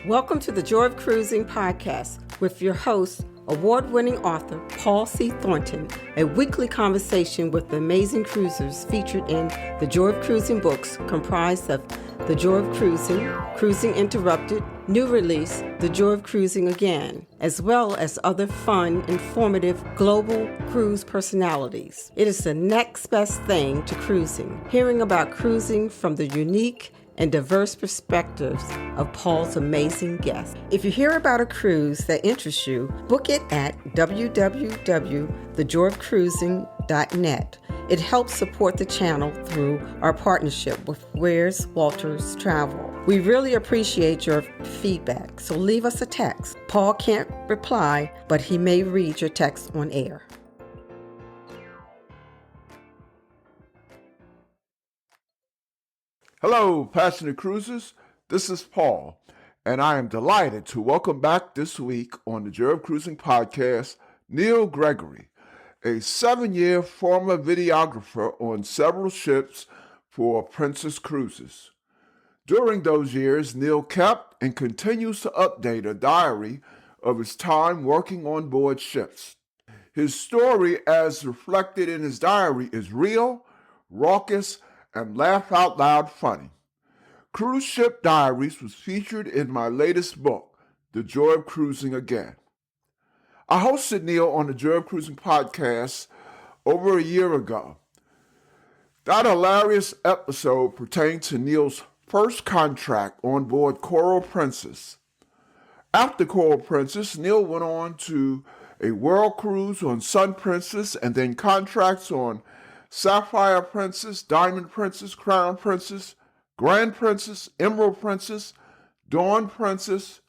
Welcome to the Joy of Cruising podcast with your host, award-winning author Paul C. Thornton, a weekly conversation with the amazing cruisers featured in the Joy of Cruising books comprised of The Joy of Cruising, Cruising Interrupted, New Release, The Joy of Cruising Again, as well as other fun, informative global cruise personalities. It is the next best thing to cruising, hearing about cruising from the unique and diverse perspectives of Paul's amazing guests. If you hear about a cruise that interests you, book it at www.thejoyofcruising.net. It helps support the channel through our partnership with Where's Walters Travel. We really appreciate your feedback, so leave us a text. Paul can't reply, but he may read your text on air. Hello, passionate cruisers. This is Paul, and I am delighted to welcome back this week on the Joy of Cruising podcast, Neil Gregory, a 7-year former videographer on several ships for Princess Cruises. During those years, Neil kept and continues to update a diary of his time working on board ships. His story, as reflected in his diary, is real, raucous, and laugh out loud funny. Cruise Ship Diaries was featured in my latest book, The Joy of Cruising Again. I hosted Neil on the Joy of Cruising podcast over a year ago. That hilarious episode pertained to Neil's first contract on board Coral Princess. After Coral Princess, Neil went on to a world cruise on Sun Princess and then contracts on Sapphire Princess, Diamond Princess, Crown Princess, Grand Princess, Emerald Princess, Dawn Princess,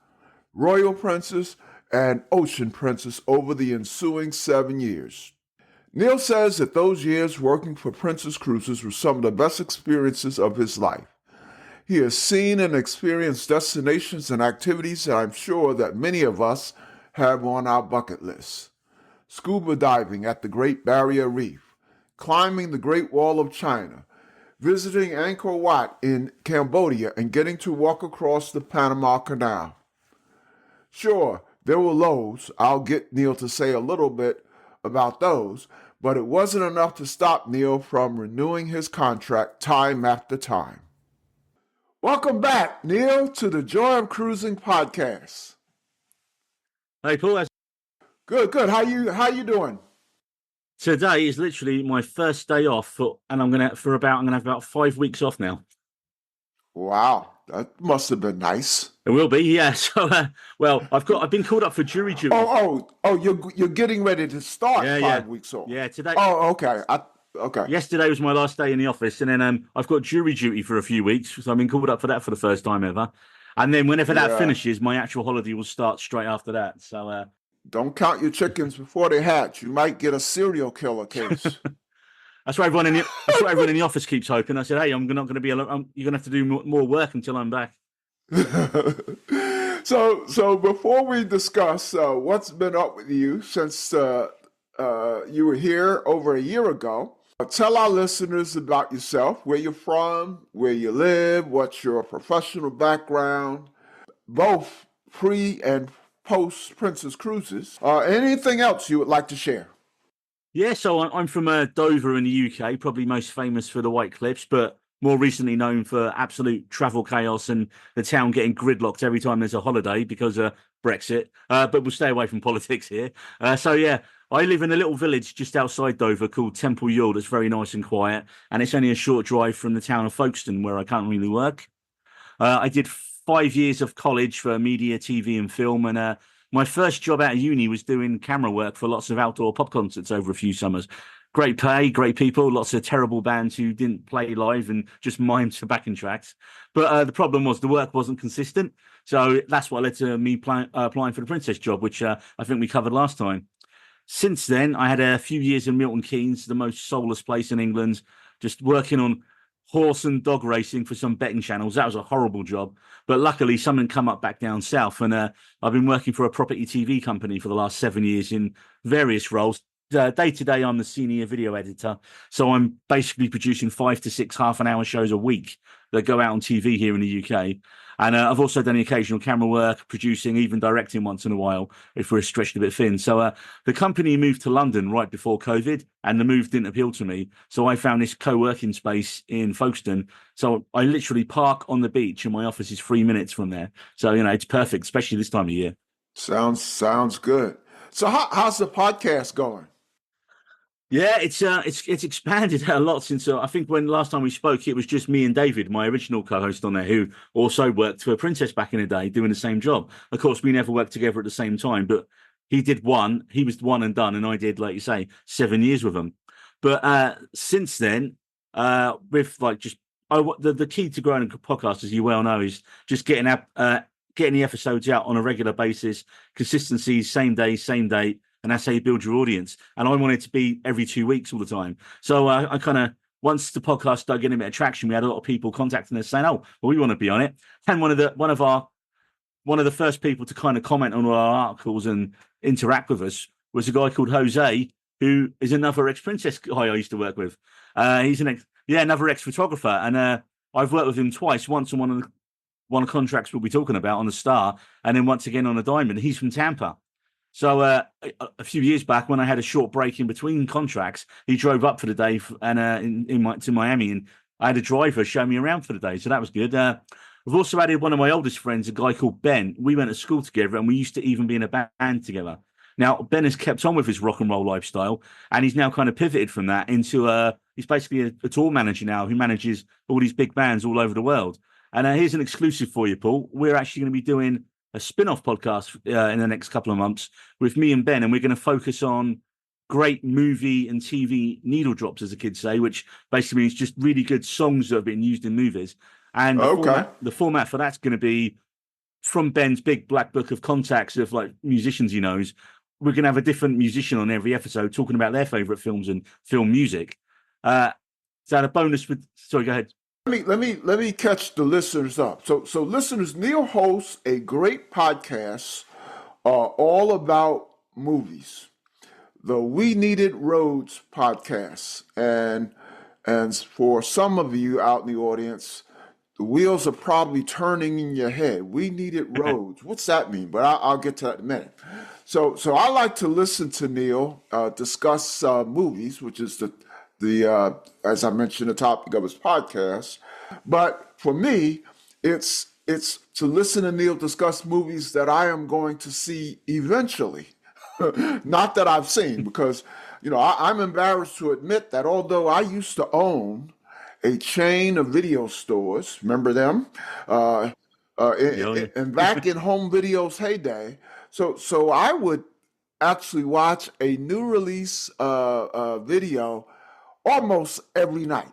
Royal Princess, and Ocean Princess over the ensuing 7 years. Neil says that those years working for Princess Cruises were some of the best experiences of his life. He has seen and experienced destinations and activities that I'm sure that many of us have on our bucket list. Scuba diving at the Great Barrier Reef, climbing the Great Wall of China, visiting Angkor Wat in Cambodia, and getting to walk across the Panama Canal. Sure, there were lows. I'll get Neil to say a little bit about those, but it wasn't enough to stop Neil from renewing his contract time after time. Welcome back, Neil, to the Joy of Cruising podcast. Hey, Paul. Good. How you doing? Today is literally my first day off, and I'm gonna have about 5 weeks off now. Wow, that must have been nice. It will be, yeah. So, I've been called up for jury duty. You're getting ready to start 5 weeks off. Yeah, today. Oh, okay. Okay. Yesterday was my last day in the office, and then I've got jury duty for a few weeks, so I've been called up for that for the first time ever. And then whenever that finishes, my actual holiday will start straight after that. So. Don't count your chickens before they hatch. You might get a serial killer case. That's what everyone in the office keeps hoping. I said, "Hey, I'm not going to be alone. You're going to have to do more work until I'm back." So before we discuss what's been up with you since you were here over a year ago, tell our listeners about yourself, where you're from, where you live, what's your professional background, both pre and post Princess Cruises. Anything else you would like to share? Yeah, so I'm from Dover in the UK, probably most famous for the White Cliffs, but more recently known for absolute travel chaos and the town getting gridlocked every time there's a holiday because of Brexit. But we'll stay away from politics here. I live in a little village just outside Dover called Temple Ewell that's very nice and quiet, and it's only a short drive from the town of Folkestone where I currently work. I did 5 years of college for media, TV and film, and my first job out of uni was doing camera work for lots of outdoor pop concerts over a few summers. Great pay, great people, lots of terrible bands who didn't play live and just mimed for backing tracks. But the problem was the work wasn't consistent, so that's what led to me applying for the Princess job, which I think we covered last time. Since then, I had a few years in Milton Keynes, the most soulless place in England, just working on horse and dog racing for some betting channels. That was a horrible job, but luckily something come up back down south, and I've been working for a property TV company for the last 7 years in various roles. Day to day, I'm the senior video editor, so I'm basically producing 5 to 6 half-an-hour shows a week that go out on TV here in the UK. And I've also done the occasional camera work, producing, even directing once in a while if we're stretched a bit thin. So the company moved to London right before COVID, and the move didn't appeal to me. So I found this co-working space in Folkestone. So I literally park on the beach, and my office is 3 minutes from there. So, it's perfect, especially this time of year. Sounds good. So how's the podcast going? Yeah, it's expanded a lot since I think when last time we spoke, it was just me and David, my original co-host on there, who also worked for Princess back in the day, doing the same job. Of course, we never worked together at the same time, but he was one and done, and I did, like you say, 7 years with him. But since then, with the key to growing a podcast, as you well know, is just getting the episodes out on a regular basis, consistency, same day, same date. And that's how you build your audience. And I wanted to be every 2 weeks all the time. So I kind of, once the podcast started getting a bit of traction, we had a lot of people contacting us saying, "Oh, well, we want to be on it." And one of the first people to kind of comment on all our articles and interact with us was a guy called Jose, who is another ex-Princess guy I used to work with. He's another ex-photographer, and I've worked with him twice. Once on one of the contracts we'll be talking about on the Star, and then once again on a Diamond. He's from Tampa. So a few years back, when I had a short break in between contracts, he drove up for the day to Miami, and I had a driver show me around for the day. So that was good. I've also added one of my oldest friends, a guy called Ben. We went to school together, and we used to even be in a band together. Now, Ben has kept on with his rock and roll lifestyle, and he's now kind of pivoted from that into he's basically a tour manager now who manages all these big bands all over the world. And here's an exclusive for you, Paul. We're actually going to be doing a spin-off podcast in the next couple of months with me and Ben, and we're going to focus on great movie and TV needle drops, as the kids say, which basically means just really good songs that have been used in movies. And the format for that's going to be from Ben's big black book of contacts of like musicians he knows. We're going to have a different musician on every episode talking about their favorite films and film music. Is that a bonus? Sorry, go ahead. Let me catch the listeners up. So listeners, Neil hosts a great podcast all about movies, the We Needed Roads podcast, and for some of you out in the audience, the wheels are probably turning in your head. We Needed Roads. What's that mean? But I'll get to that in a minute. So I like to listen to Neil discuss movies, which is the as I mentioned, the topic of his podcast. But for me, it's to listen to Neil discuss movies that I am going to see eventually, not that I've seen, because I'm embarrassed to admit that although I used to own a chain of video stores, remember them? And back in home video's heyday, so I would actually watch a new release video almost every night.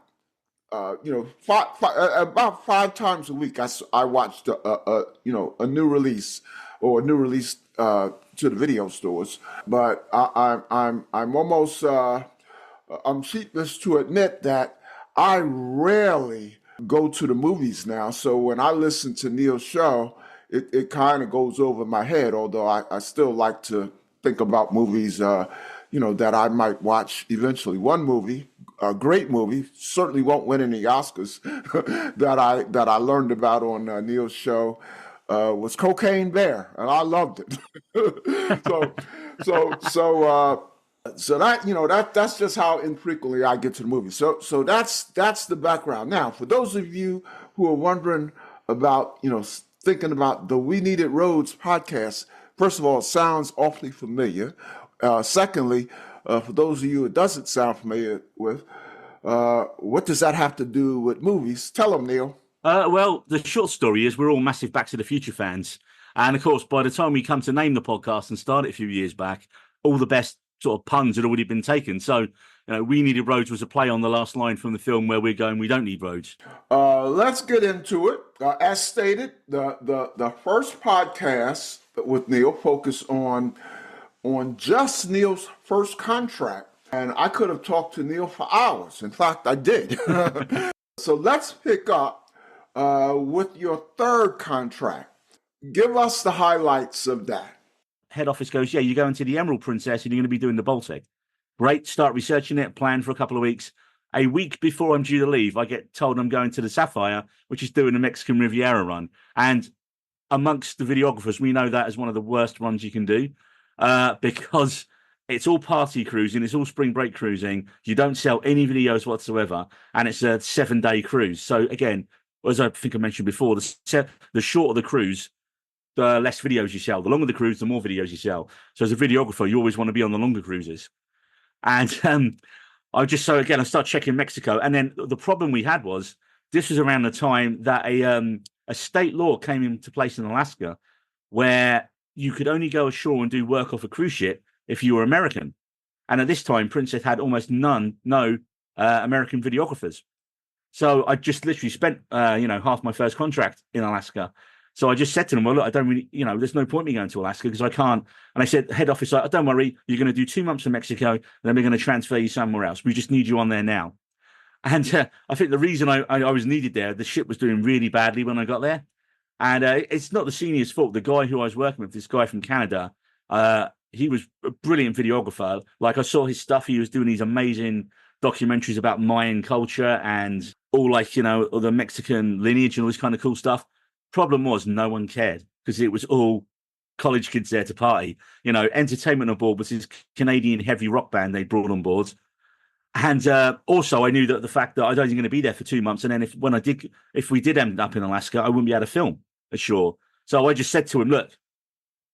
About 5 times a week, I watched a new release or a new release to the video stores. But I'm almost I'm sheepish to admit that I rarely go to the movies now. So when I listen to Neil's show, it kind of goes over my head. Although I still like to think about movies, that I might watch eventually. One movie, a great movie, certainly won't win any Oscars, that I learned about on Neil's show was Cocaine Bear, and I loved it. So that's just how infrequently I get to the movie. So that's the background. Now, for those of you who are wondering about thinking about the We Needed Roads podcast, first of all, it sounds awfully familiar. Secondly, for those of you it doesn't sound familiar with, what does that have to do with movies? Tell them, Neil. Well, the short story is we're all massive Back to the Future fans. And of course, by the time we come to name the podcast and start it a few years back, all the best sort of puns had already been taken. So, We Needed Roads was a play on the last line from the film where we're going, we don't need roads. Let's get into it. As stated, the first podcast with Neil focused on just Neil's first contract. And I could have talked to Neil for hours. In fact, I did. So let's pick up with your third contract. Give us the highlights of that. Head office goes, yeah, you're going to the Emerald Princess and you're going to be doing the Baltic. Great, start researching it, plan for a couple of weeks. A week before I'm due to leave, I get told I'm going to the Sapphire, which is doing the Mexican Riviera run. And amongst the videographers, we know that as one of the worst runs you can do because it's all party cruising, it's all spring break cruising. You don't sell any videos whatsoever, and it's a 7-day cruise. So again, as I think I mentioned before, the shorter the cruise, the less videos you sell. The longer the cruise, the more videos you sell. So as a videographer, you always want to be on the longer cruises. And I start checking Mexico, and then the problem we had was this was around the time that a state law came into place in Alaska, where you could only go ashore and do work off a cruise ship if you were American. And at this time, Princess had almost no American videographers. So I just literally spent half my first contract in Alaska. So I just said to them, well, look, I don't really, there's no point me going to Alaska because I can't. And I said, head office, don't worry, you're going to do 2 months in Mexico, and then we're going to transfer you somewhere else. We just need you on there now. And I think the reason I was needed there, the ship was doing really badly when I got there. And it's not the senior's fault. The guy who I was working with, this guy from Canada, he was a brilliant videographer. Like I saw his stuff. He was doing these amazing documentaries about Mayan culture and all all the Mexican lineage and all this kind of cool stuff. Problem was no one cared because it was all college kids there to party. Entertainment on board was this Canadian heavy rock band they brought on board. And also I knew that the fact that I was only going to be there for 2 months. And then if we did end up in Alaska, I wouldn't be able to film ashore. So I just said to him, look,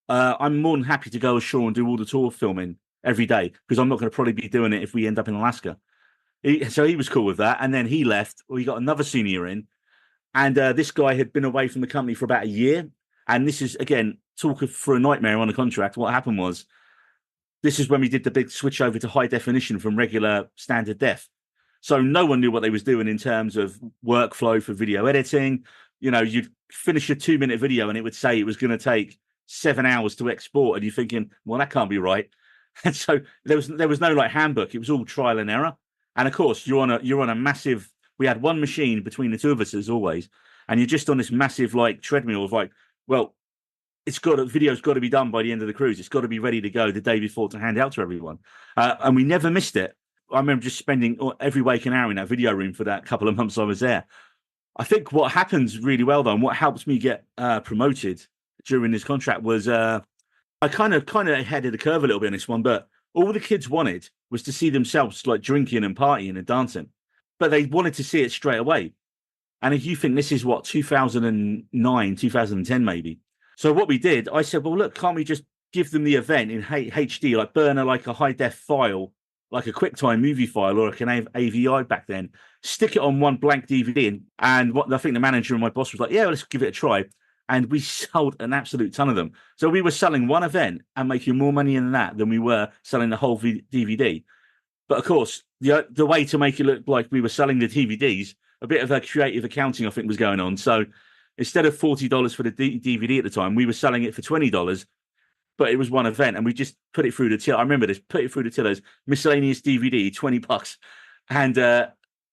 I'm more than happy to go ashore and do all the tour filming every day because I'm not going to probably be doing it if we end up in Alaska. So he was cool with that. And then he left. We got another senior in. And this guy had been away from the company for about a year. And this is, again, talk for a nightmare on the contract. What happened was, this is when we did the big switch over to high definition from regular standard def. So no one knew what they was doing in terms of workflow for video editing. You'd finish a 2-minute video and it would say it was going to take 7 hours to export. And you're thinking, well, that can't be right. And so there was no handbook. It was all trial and error. And of course, you're on a massive. We had one machine between the two of us as always, and you're just on this massive treadmill of video's got to be done by the end of the cruise. It's got to be ready to go the day before to hand out to everyone. And we never missed it. I remember just spending every waking hour in that video room for that couple of months I was there. I think what happens really well though, and what helps me get promoted during this contract was I kind of ahead of the curve a little bit on this one, but all the kids wanted was to see themselves drinking and partying and dancing. But they wanted to see it straight away. And if you think this is 2009, 2010 maybe. So what we did, I said, well, look, can't we just give them the event in HD, burn a high def file, like a QuickTime movie file or an AVI back then, stick it on one blank DVD. And I think the manager and my boss was like, yeah, let's give it a try. And we sold an absolute ton of them. So we were selling one event and making more money in that than we were selling the whole DVD. But of course, the way to make it look like we were selling the DVDs, a bit of a creative accounting, I think, was going on. So instead of $40 for the DVD at the time, we were selling it for $20, but it was one event. And we just put it through the till. I remember this, put it through the tillers, miscellaneous DVD, $20. And,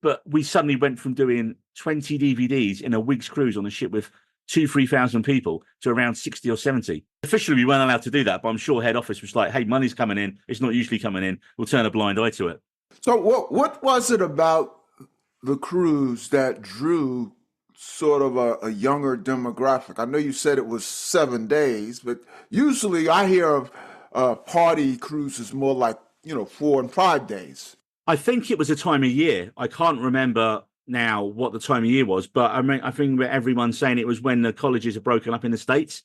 but we suddenly went from doing 20 DVDs in a week's cruise on a ship with 3,000 people to around 60 or 70. Officially, we weren't allowed to do that, but I'm sure head office was like, hey, money's coming in. It's not usually coming in. We'll turn a blind eye to it. So what was it about the cruise that drew sort of a younger demographic? I know you said it was 7 days, but usually I hear of party cruises more like, 4 and 5 days. I think it was a time of year. I can't remember now what the time of year was, but I think everyone's saying it was when the colleges are broken up in the States.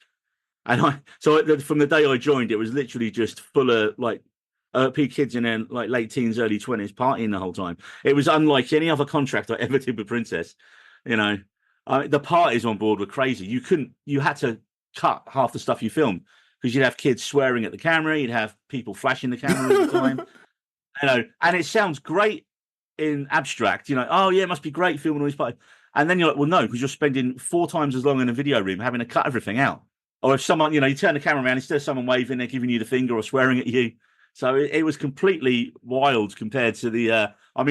And so from the day I joined, it was literally just full of kids in their late teens, early 20s partying the whole time. It was unlike any other contract I ever did with Princess. The parties on board were crazy. You had to cut half the stuff you filmed because you'd have kids swearing at the camera. You'd have people flashing the camera all the time. And it sounds great in abstract, oh yeah, it must be great filming all these parties. And then you're like, well, no, because you're spending 4 times as long in a video room having to cut everything out. Or if someone, you turn the camera around, instead of someone waving, they're giving you the finger or swearing at you. So it was completely wild compared to the. I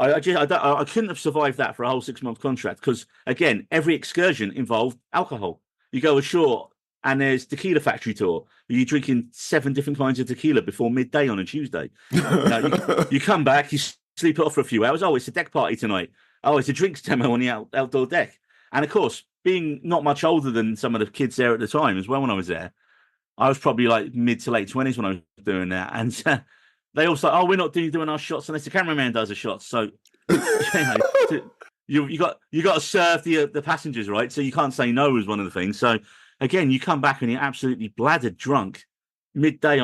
couldn't have survived that for a whole 6-month contract because again, every excursion involved alcohol. You go ashore and there's tequila factory tour. You're drinking 7 different kinds of tequila before midday on a Tuesday. You come back, you sleep it off for a few hours. Oh, it's a deck party tonight. Oh, it's a drinks demo on the outdoor deck. And of course, being not much older than some of the kids there at the time as well when I was there, I was probably like mid to late 20s when I was doing that. And they also, oh, we're not doing our shots unless the cameraman does a shot. So, you got to serve the passengers, right? So you can't say no was one of the things. So again, you come back and you're absolutely bladdered drunk midday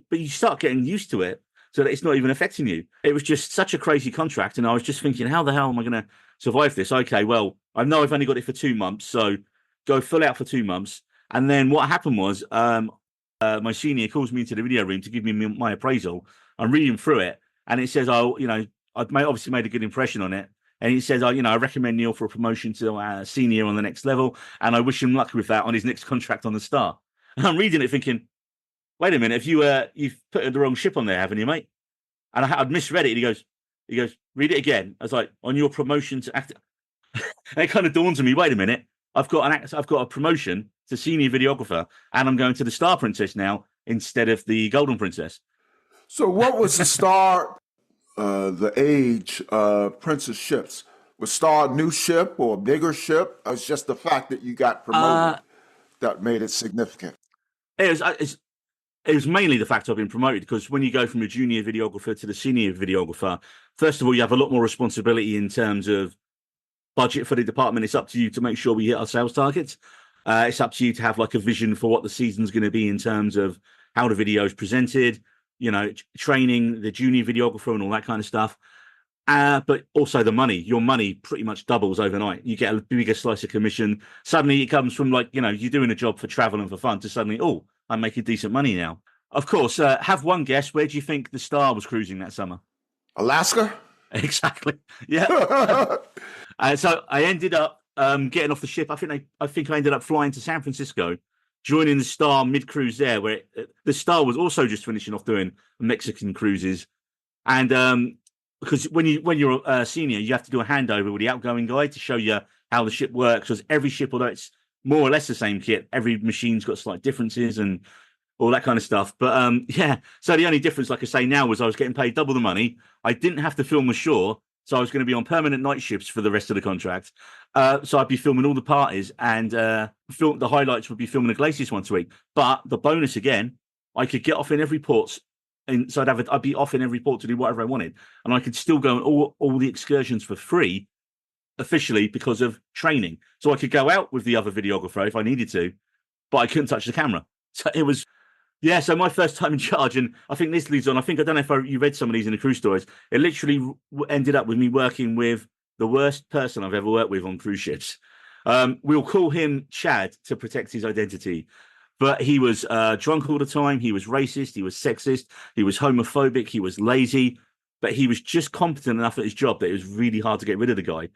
but you start getting used to it so that it's not even affecting you. It was just such a crazy contract. And I was just thinking, how the hell am I going to survive this? Okay, well, I know I've only got it for 2 months. So go full out for 2 months. And then what happened was, my senior calls me into the video room to give me my appraisal. I'm reading through it, and it says, "Oh, I've obviously made a good impression on it." And it says, "Oh, I recommend Neil for a promotion to senior on the next level, and I wish him luck with that on his next contract on the Star." And I'm reading it, thinking, "Wait a minute, you've put the wrong ship on there, haven't you, mate?" And I'd misread it. He goes, "Read it again." I was like, "On your promotion to actor," and it kind of dawns on me. Wait a minute, I've got a promotion to senior videographer, and I'm going to the Star Princess now instead of the Golden Princess. So what was the Star, the age Princess ships? Was Star a new ship or a bigger ship? Or it's just the fact that you got promoted that made it significant? It was mainly the fact I've been promoted, because when you go from a junior videographer to the senior videographer, first of all, you have a lot more responsibility in terms of budget for the department. It's up to you to make sure we hit our sales targets. It's up to you to have like a vision for what the season's going to be in terms of how the video is presented, training the junior videographer and all that kind of stuff. But also the money. Your money pretty much doubles overnight. You get a bigger slice of commission. Suddenly it comes from you're doing a job for travel and for fun to suddenly, oh, I'm making decent money now. Of course, have one guess. Where do you think the Star was cruising that summer? Alaska? Exactly. Yeah. So I ended up getting off the ship. I think I ended up flying to San Francisco, joining the Star mid-cruise there, where the Star was also just finishing off doing Mexican cruises. And because when you're a senior, you have to do a handover with the outgoing guy to show you how the ship works, because every ship, although it's more or less the same kit, every machine's got slight differences and all that kind of stuff. But so the only difference, like I say now, was I was getting paid double the money. I didn't have to film ashore, so I was going to be on permanent night shifts for the rest of the contract. So I'd be filming all the parties, and the highlights would be filming the glaciers once a week. But the bonus again, I could get off in every port, and so I'd be off in every port to do whatever I wanted, and I could still go on all the excursions for free, officially, because of training. So I could go out with the other videographer if I needed to, but I couldn't touch the camera. So it was. Yeah, so my first time in charge, and I think this leads on. I don't know if you read some of these in the cruise stories. It literally ended up with me working with the worst person I've ever worked with on cruise ships. We'll call him Chad to protect his identity, but he was drunk all the time. He was racist. He was sexist. He was homophobic. He was lazy, but he was just competent enough at his job that it was really hard to get rid of the guy.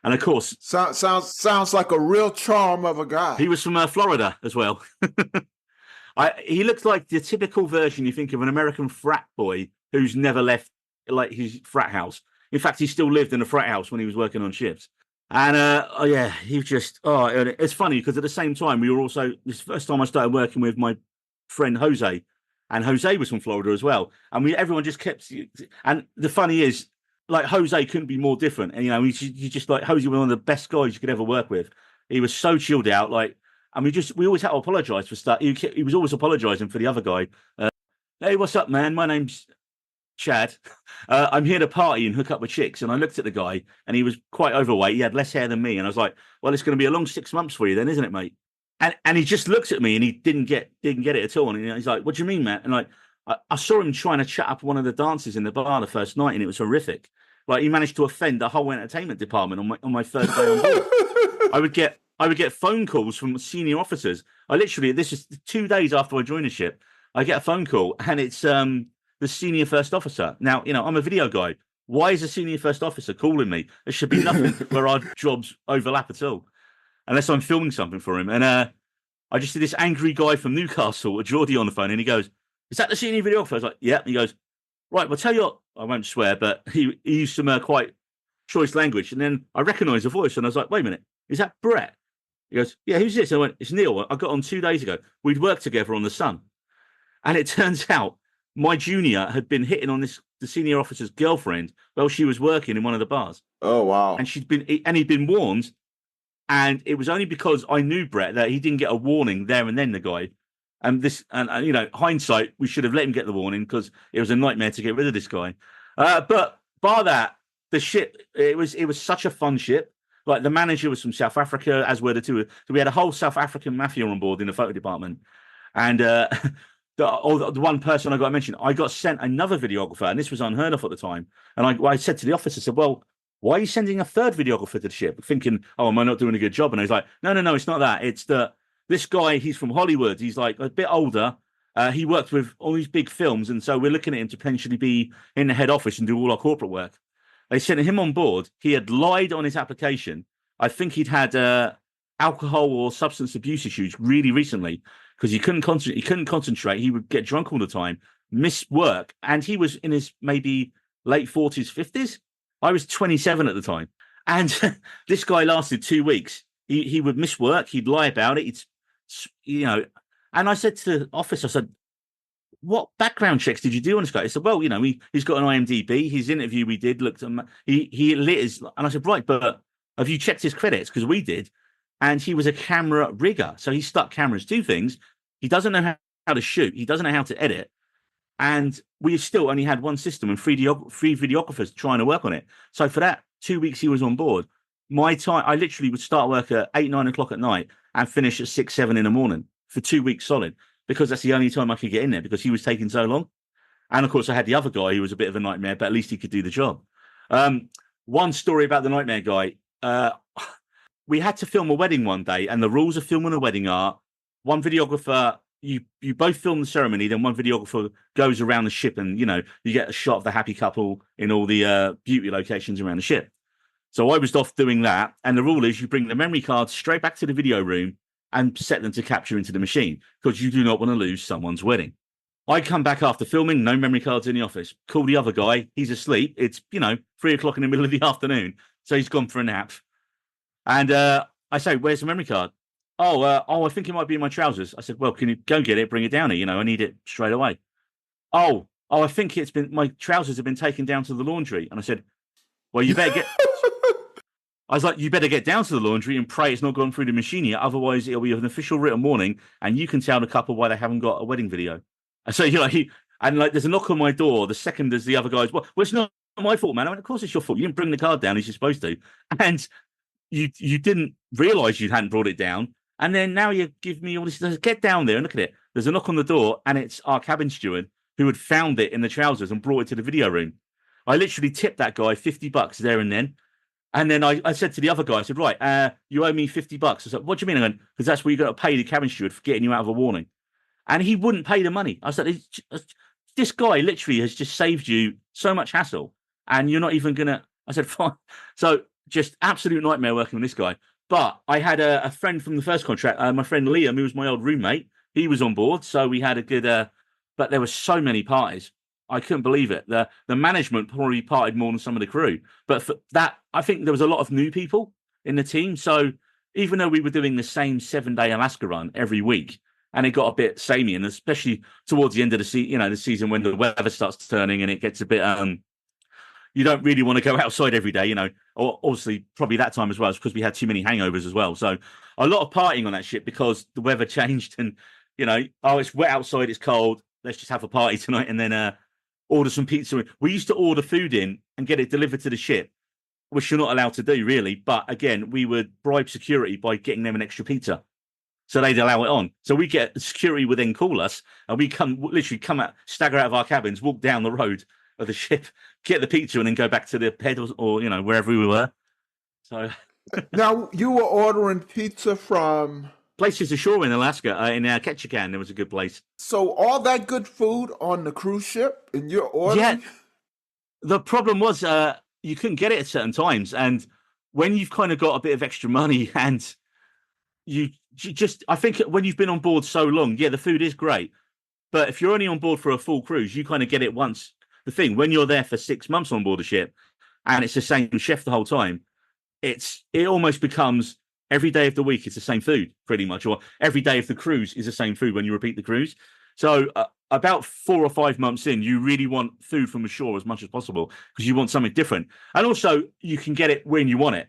And of course, sounds like a real charm of a guy. He was from Florida as well. He looked like the typical version you think of an American frat boy who's never left like his frat house. In fact, he still lived in a frat house when he was working on ships. And he just it's funny because at the same time we were also this first time I started working with my friend Jose, and Jose was from Florida as well. And everyone just kept. And the funny is, like Jose couldn't be more different. And you just like Jose was one of the best guys you could ever work with. He was so chilled out, like. And we always had to apologise for stuff. He was always apologising for the other guy. Hey, what's up, man? My name's Chad. I'm here to party and hook up with chicks. And I looked at the guy, and he was quite overweight. He had less hair than me, and I was like, "Well, it's going to be a long 6 months for you, then, isn't it, mate?" And he just looked at me, and he didn't get it at all. And he's like, "What do you mean, Matt?" And like, I saw him trying to chat up one of the dancers in the bar the first night, and it was horrific. Like he managed to offend the whole entertainment department on my first day on board. I would get phone calls from senior officers. This is 2 days after I joined the ship. I get a phone call, and it's the senior first officer. Now, I'm a video guy. Why is a senior first officer calling me? There should be nothing where our jobs overlap at all, unless I'm filming something for him. And I just see this angry guy from Newcastle, a Geordie, on the phone, and he goes, "Is that the senior videographer?" I was like, "Yeah." He goes, "Right, well, tell you what," I won't swear, but he used some quite choice language. And then I recognised the voice, and I was like, "Wait a minute, is that Brett?" He goes, "Yeah, who's this?" I went, "It's Neil. I got on 2 days ago. We'd worked together on The Sun." And it turns out my junior had been hitting on the senior officer's girlfriend while she was working in one of the bars. Oh, wow. And he'd been warned. And it was only because I knew Brett that he didn't get a warning there and then, the guy. And hindsight, we should have let him get the warning because it was a nightmare to get rid of this guy. But bar that, the ship, it was such a fun ship. Like, the manager was from South Africa, as were the two. So we had a whole South African mafia on board in the photo department. And the one person I got mentioned, I got sent another videographer, and this was unheard of at the time. And I said to the officer, I said, well, why are you sending a third videographer to the ship? Thinking, oh, am I not doing a good job? And he's like, no, it's not that. It's that this guy, he's from Hollywood. He's like a bit older. He worked with all these big films. And so we're looking at him to potentially be in the head office and do all our corporate work. They sent him on board. He had lied on his application. I think he'd had alcohol or substance abuse issues really recently because he couldn't concentrate. He would get drunk all the time, miss work. And he was in his maybe late 40s, 50s. I was 27 at the time. And this guy lasted 2 weeks. He would miss work. He'd lie about it. And I said to the office, I said, what background checks did you do on this guy? He said, well, he's got an IMDb. His interview we did looked, he lit his, and I said, right, but have you checked his credits? Because we did. And he was a camera rigger. So he stuck cameras, two things. He doesn't know how to shoot. He doesn't know how to edit. And we still only had one system and three videographers trying to work on it. So for that 2 weeks he was on board, my time, I literally would start work at 8, 9 o'clock at night and finish at 6, 7 in the morning for 2 weeks solid, because that's the only time I could get in there because he was taking so long. And of course I had the other guy who was a bit of a nightmare, but at least he could do the job. One story about the nightmare guy. We had to film a wedding one day, and the rules of filming a wedding are one videographer, you both film the ceremony, then one videographer goes around the ship and, you get a shot of the happy couple in all the beauty locations around the ship. So I was off doing that. And the rule is you bring the memory cards straight back to the video room and set them to capture into the machine because you do not want to lose someone's wedding. I come back after filming, no memory cards in the office. Call the other guy. He's asleep. It's, 3 o'clock in the middle of the afternoon. So he's gone for a nap. And I say, where's the memory card? Oh, I think it might be in my trousers. I said, well, can you go get it, bring it down here? I need it straight away. Oh, I think my trousers have been taken down to the laundry. And I said, well, you better get, I was like, you better get down to the laundry and pray it's not gone through the machine yet. Otherwise it'll be an official written warning and you can tell the couple why they haven't got a wedding video. So, there's a knock on my door. The second as the other guy's, well, it's not my fault, man. I went, of course it's your fault. You didn't bring the card down as you're supposed to. And you didn't realize you hadn't brought it down. And then now you give me all this. Get down there and look at it. There's a knock on the door, and it's our cabin steward who had found it in the trousers and brought it to the video room. I literally tipped that guy $50 there and then. And then I said to the other guy, I said, right, you owe me $50. I said, what do you mean? I went, because that's what you got to pay the cabin steward for getting you out of a warning. And he wouldn't pay the money. I said, this guy literally has just saved you so much hassle, and you're not even going to. I said, fine. So just absolute nightmare working with this guy. But I had a friend from the first contract, my friend Liam, who was my old roommate. He was on board, so we had a good. But there were so many parties, I couldn't believe it. The management probably partied more than some of the crew. But for that, I think there was a lot of new people in the team. So even though we were doing the same 7-day Alaska run every week, and it got a bit samey, and especially towards the end of the season when the weather starts turning and it gets a bit you don't really want to go outside every day, or obviously probably that time as well, because we had too many hangovers as well. So a lot of partying on that ship because the weather changed and, it's wet outside, it's cold. Let's just have a party tonight and then order some pizza. We used to order food in and get it delivered to the ship, which you're not allowed to do really. But again, we would bribe security by getting them an extra pizza. So they'd allow it on. So we security would then call us and we come out, stagger out of our cabins, walk down the road of the ship, get the pizza, and then go back to the ped or wherever we were. So now you were ordering pizza from places ashore in Alaska, in Ketchikan. There was a good place. So all that good food on the cruise ship, and you're ordering? Yeah. The problem was you couldn't get it at certain times, and when you've kind of got a bit of extra money, and you just, I think when you've been on board so long, the food is great, but if you're only on board for a full cruise, you kind of get it once. The thing, when you're there for 6 months on board a ship and it's the same chef the whole time, it almost becomes every day of the week it's the same food pretty much, or every day of the cruise is the same food when you repeat the cruise. So about 4 or 5 months in, you really want food from ashore as much as possible because you want something different. And also, you can get it when you want it,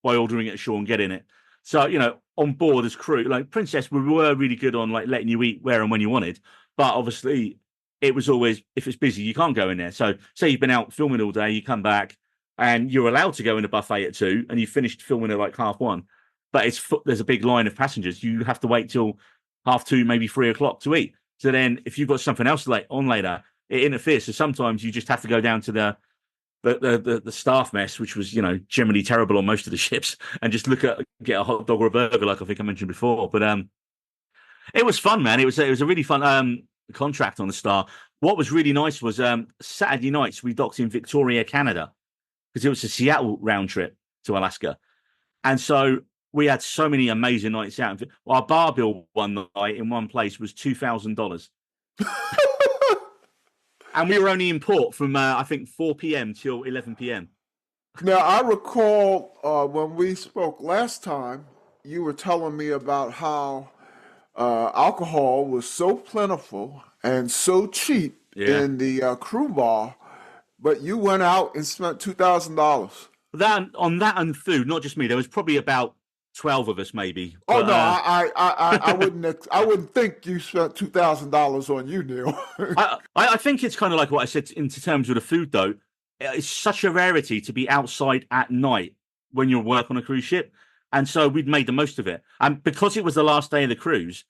by ordering it ashore and getting it. So, on board as crew, like Princess, we were really good on like letting you eat where and when you wanted. But obviously, it was always, if it's busy, you can't go in there. So say you've been out filming all day, you come back and you're allowed to go in the buffet at 2 and you finished filming at like 1:30. But there's a big line of passengers. You have to wait till 2:30, maybe 3:00 to eat. So then if you've got something else on later, it interferes. So sometimes you just have to go down to the staff mess, which was, generally terrible on most of the ships, and just get a hot dog or a burger, like I think I mentioned before. But it was fun, man. It was a really fun contract on the Star. What was really nice was Saturday nights we docked in Victoria, Canada, because it was a Seattle round trip to Alaska, and so we had so many amazing nights out. Our bar bill one night in one place was $2,000. And we were only in port from, I think, 4 p.m. till 11 p.m. Now, I recall when we spoke last time, you were telling me about how alcohol was so plentiful and so cheap in the crew bar, but you went out and spent $2,000. On that and food, not just me. There was probably about 12 of us, maybe. Oh, but, no, I wouldn't think you spent $2,000 on you, Neil. I think it's kind of like what I said in terms of the food, though. It's such a rarity to be outside at night when you work on a cruise ship. And so we'd made the most of it. And because it was the last day of the cruise,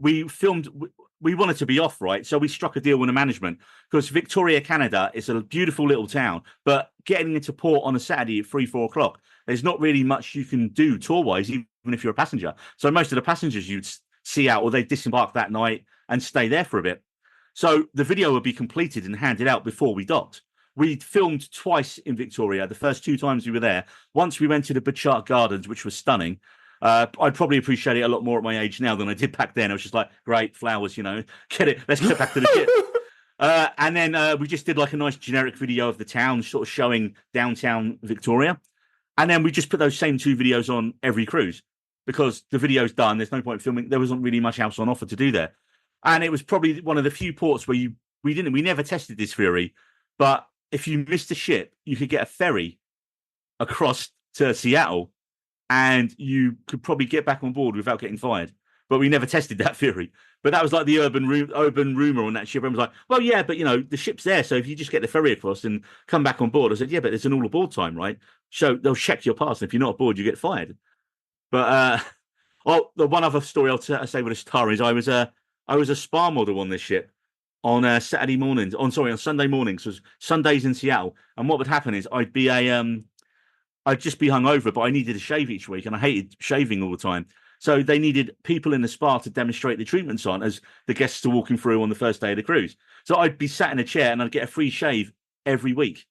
we wanted to be off, right? So we struck a deal with the management because Victoria, Canada is a beautiful little town, but getting into port on a Saturday at 3-4 o'clock, there's not really much you can do tour-wise, even if you're a passenger. So most of the passengers you'd see out, or they'd disembark that night and stay there for a bit. So the video would be completed and handed out before we docked. We filmed twice in Victoria, the first 2 times we were there. Once we went to the Butchart Gardens, which was stunning. I'd probably appreciate it a lot more at my age now than I did back then. I was just like, great, flowers, get it. Let's get back to the ship. And then we just did like a nice generic video of the town, sort of showing downtown Victoria. And then we just put those same 2 videos on every cruise because the video's done. There's no point filming. There wasn't really much else on offer to do there. And it was probably one of the few ports where we never tested this theory, but if you missed a ship, you could get a ferry across to Seattle and you could probably get back on board without getting fired. But we never tested that theory. But that was like the urban rumor on that ship. Everyone was like, well, yeah, but, the ship's there. So if you just get the ferry across and come back on board. I said, yeah, but there's an all aboard time, right? So they'll check your pass. And if you're not aboard, you get fired. But the one other story I'll say with a Star is I was a spa model on this ship on Sunday mornings. So it was Sundays in Seattle. And what would happen is I'd just be hungover, but I needed to shave each week, and I hated shaving all the time. So they needed people in the spa to demonstrate the treatments on as the guests are walking through on the first day of the cruise. So I'd be sat in a chair and I'd get a free shave every week.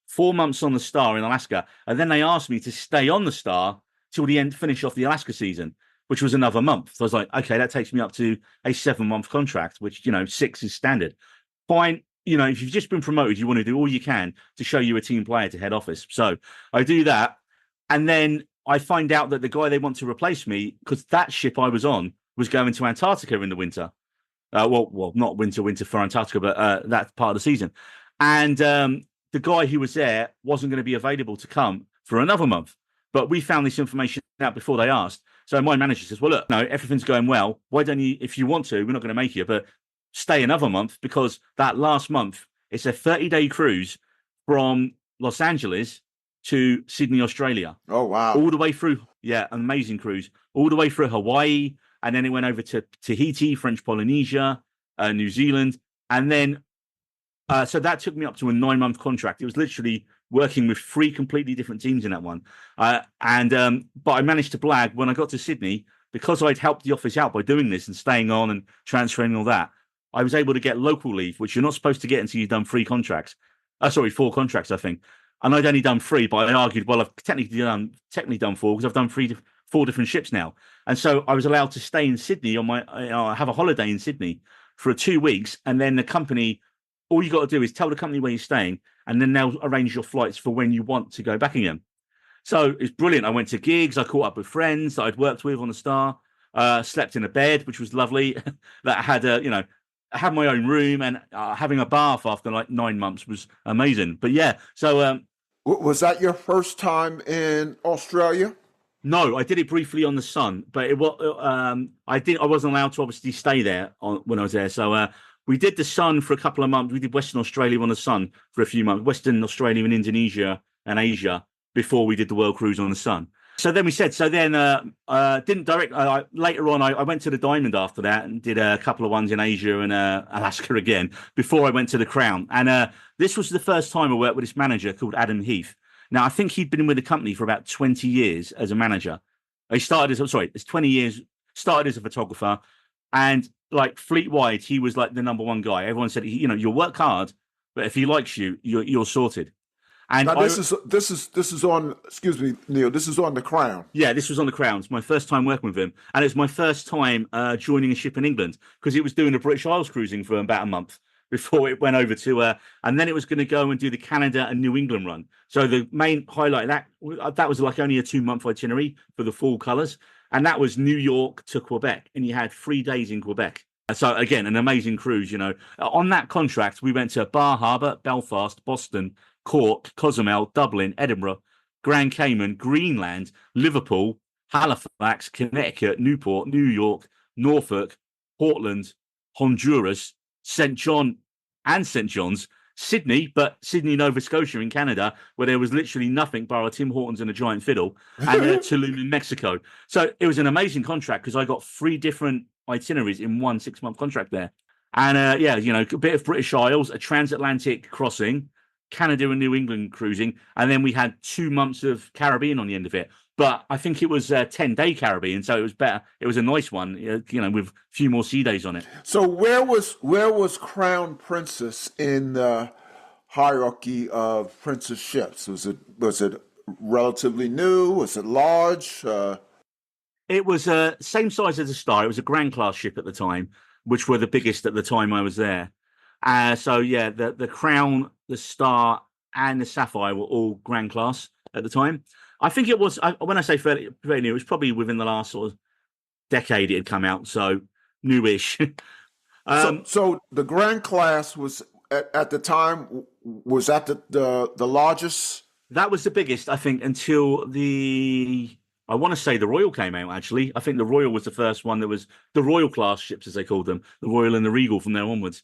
4 months on the Star in Alaska, and then they asked me to stay on the Star till the end, finish off the Alaska season, which was another month. So I was like, okay, that takes me up to a 7-month contract, which 6 is standard. Fine. If you've just been promoted, you want to do all you can to show you're a team player to head office. So I do that. And then I find out that the guy they want to replace me, because that ship I was on was going to Antarctica in the winter. Well, not winter for Antarctica, but that part of the season. And the guy who was there wasn't going to be available to come for another month. But we found this information out before they asked. So my manager says, well, look, no, everything's going well. Why don't you, if you want to, we're not going to make you, but stay another month, because that last month, it's a 30-day cruise from Los Angeles to Sydney, Australia. Oh, wow. All the way through. Yeah, an amazing cruise. All the way through Hawaii. And then it went over to Tahiti, French Polynesia, New Zealand. And then, so that took me up to a 9-month contract. It was literally working with 3 completely different teams in that one. But I managed to blag when I got to Sydney, because I'd helped the office out by doing this and staying on and transferring all that. I was able to get local leave, which you're not supposed to get until you've done 4 contracts, I think. And I'd only done 3, but I argued, well, I've technically done 4 because I've done 4 different ships now. And so I was allowed to stay in Sydney have a holiday in Sydney for 2 weeks. And then the company, all you got to do is tell the company where you're staying, and then they'll arrange your flights for when you want to go back again. So it's brilliant. I went to gigs. I caught up with friends that I'd worked with on the Star. Slept in a bed, which was lovely. That had I had my own room, and having a bath after like 9 months was amazing. But yeah, so Was that your first time in Australia? no, I did it briefly on the Sun, but it was I wasn't allowed to obviously stay there when I was there. So we did the Sun for a couple of months. We did Western Australia on the Sun for a few months, Western Australia and Indonesia and Asia before we did the World Cruise on the Sun. So then didn't direct. Later on, I went to the Diamond after that and did a couple of ones in Asia and Alaska again before I went to the Crown. And this was the first time I worked with this manager called Adam Heath. Now, I think he'd been with the company for about 20 years as a manager. It's 20 years, started as a photographer. And like fleet-wide, he was like the number one guy. Everyone said, you'll work hard, but if he likes you, you're sorted. And now this is on. Excuse me, Neil. This is on the Crown. Yeah, this was on the Crown. It's my first time working with him, and it's my first time joining a ship in England because it was doing the British Isles cruising for about a month before it went over to, and then it was going to go and do the Canada and New England run. So the main highlight of that was like only a 2-month itinerary for the full colours, and that was New York to Quebec, and you had 3 days in Quebec. So again, an amazing cruise. On that contract, we went to Bar Harbor, Belfast, Boston, Cork, Cozumel, Dublin, Edinburgh, Grand Cayman, Greenland, Liverpool, Halifax, Connecticut, Newport, New York, Norfolk, Portland, Honduras, St. John and St. John's, Sydney, Nova Scotia in Canada, where there was literally nothing bar a Tim Hortons and a giant fiddle, and Tulum in Mexico. So it was an amazing contract because I got 3 different itineraries in one 6-month contract there. And a bit of British Isles, a transatlantic crossing, Canada and New England cruising, and then we had 2 months of Caribbean on the end of it. But I think it was a 10-day Caribbean, so it was better. It was a nice one, with a few more sea days on it. So where was Crown Princess in the hierarchy of princess ships? Was it relatively new? Was it large? It was same size as the Star. It was a Grand Class ship at the time, which were the biggest at the time I was there. The Crown, the Star, and the Sapphire were all Grand Class at the time. I think it was, when I say fairly new, it was probably within the last sort of decade it had come out, so newish. So the Grand Class was, at the time, was that the largest? That was the biggest, I think, until I want to say the Royal came out, actually. I think the Royal was the first one that was the Royal Class ships, as they called them, the Royal and the Regal from there onwards.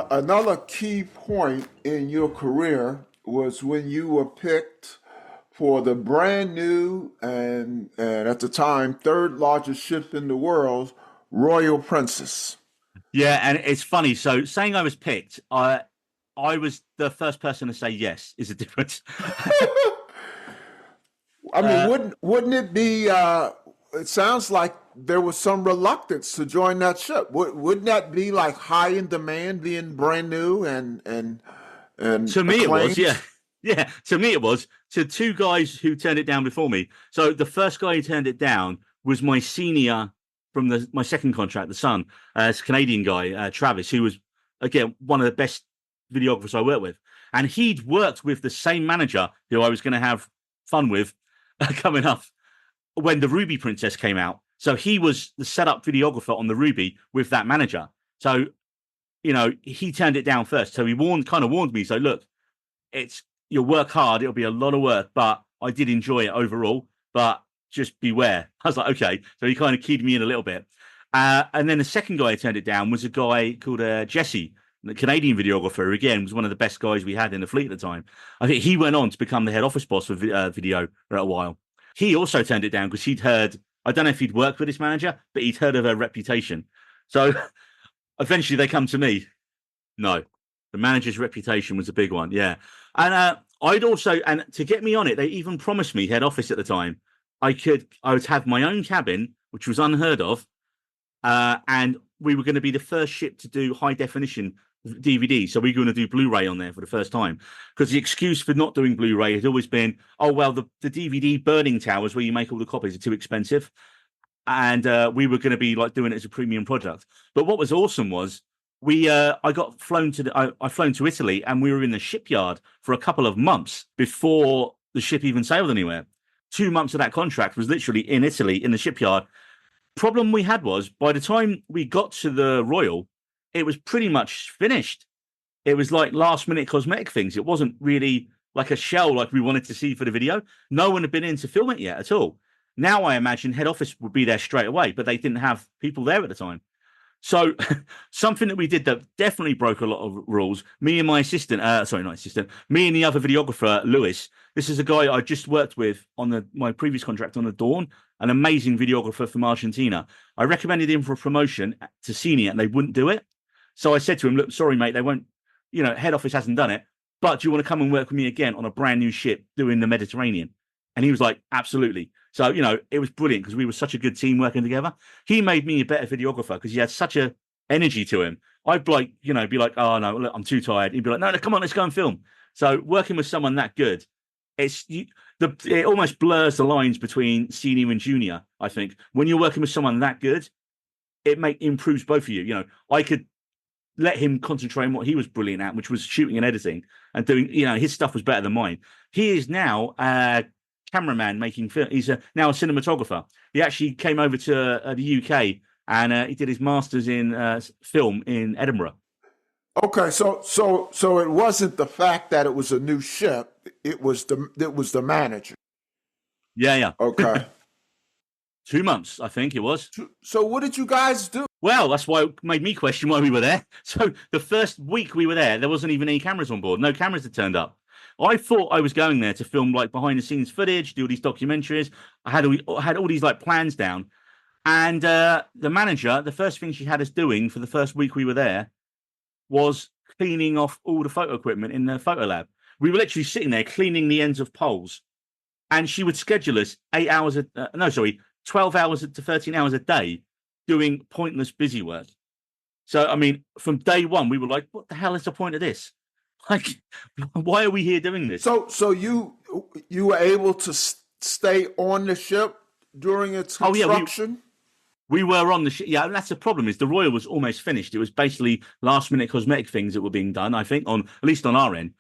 Another key point in your career was when you were picked for the brand new and at the time 3rd largest ship in the world, Royal Princess. Yeah, and it's funny. So saying I was picked, I was the first person to say yes is a difference. I mean, wouldn't it be? It sounds like there was some reluctance to join that ship. Wouldn't that be like high in demand, being brand new and to me acclaimed? It was, yeah. To me it was. To 2 guys who turned it down before me. So the first guy who turned it down was my senior from my second contract, the Sun. It's a Canadian guy, Travis, who was again one of the best videographers I worked with, and he'd worked with the same manager who I was going to have fun with coming up when the Ruby Princess came out. So he was the setup videographer on the Ruby with that manager. So, he turned it down first. So he kind of warned me. So look, you'll work hard. It'll be a lot of work, but I did enjoy it overall, but just beware. I was like, okay. So he kind of keyed me in a little bit. And then the second guy who turned it down was a guy called Jesse, the Canadian videographer, who again was one of the best guys we had in the fleet at the time. I think he went on to become the head office boss for video for a while. He also turned it down because he'd heard, I don't know if he'd worked with his manager, but he'd heard of her reputation. So eventually they come to me. No, the manager's reputation was a big one. Yeah. And and to get me on it, they even promised me head office at the time. I would have my own cabin, which was unheard of. And we were going to be the first ship to do high definition DVD. So we were going to do Blu-ray on there for the first time, because the excuse for not doing Blu-ray had always been, oh, well, the DVD burning towers where you make all the copies are too expensive. And we were going to be like doing it as a premium product. But what was awesome was I got flown to I flown to Italy, and we were in the shipyard for a couple of months before the ship even sailed anywhere. 2 months of that contract was literally in Italy in the shipyard. Problem we had was, by the time we got to the Royal, it was pretty much finished. It was like last minute cosmetic things. It wasn't really like a shell like we wanted to see for the video. No one had been in to film it yet at all. Now I imagine head office would be there straight away, but they didn't have people there at the time. So something that we did that definitely broke a lot of rules. Me and my assistant, me and the other videographer, Lewis. This is a guy I just worked with on my previous contract on the Dawn, an amazing videographer from Argentina. I recommended him for a promotion to senior, and they wouldn't do it. So I said to him, look, sorry, mate, they won't, head office hasn't done it, but do you want to come and work with me again on a brand new ship doing the Mediterranean? And he was like, absolutely. So, it was brilliant because we were such a good team working together. He made me a better videographer because he had such a energy to him. I'd be like, oh, no, look, I'm too tired. He'd be like, no, come on, let's go and film. So working with someone that good, it almost blurs the lines between senior and junior, I think. When you're working with someone that good, it improves both of you. I could let him concentrate on what he was brilliant at, which was shooting and editing and doing, his stuff was better than mine. He is now a cameraman making film. He's now a cinematographer. He actually came over to the UK and he did his master's in film in Edinburgh. Okay, so it wasn't the fact that it was a new ship; it was the manager. Yeah. Okay. 2 months, I think it was. So what did you guys do? Well, that's why it made me question why we were there. So the first week we were there wasn't even any cameras on board. No cameras had turned up. I thought I was going there to film like behind the scenes footage, do all these documentaries. I had all these like plans down. And the manager, the first thing she had us doing for the first week we were there was cleaning off all the photo equipment in the photo lab. We were literally sitting there cleaning the ends of poles. And she would schedule us 12 hours to 13 hours a day doing pointless busy work. So, I mean, from day one, we were like, what the hell is the point of this? Like, why are we here doing this? So you were able to stay on the ship during its construction? We were on the ship. Yeah, and that's the problem, is the Royal was almost finished. It was basically last minute cosmetic things that were being done, I think, at least on our end.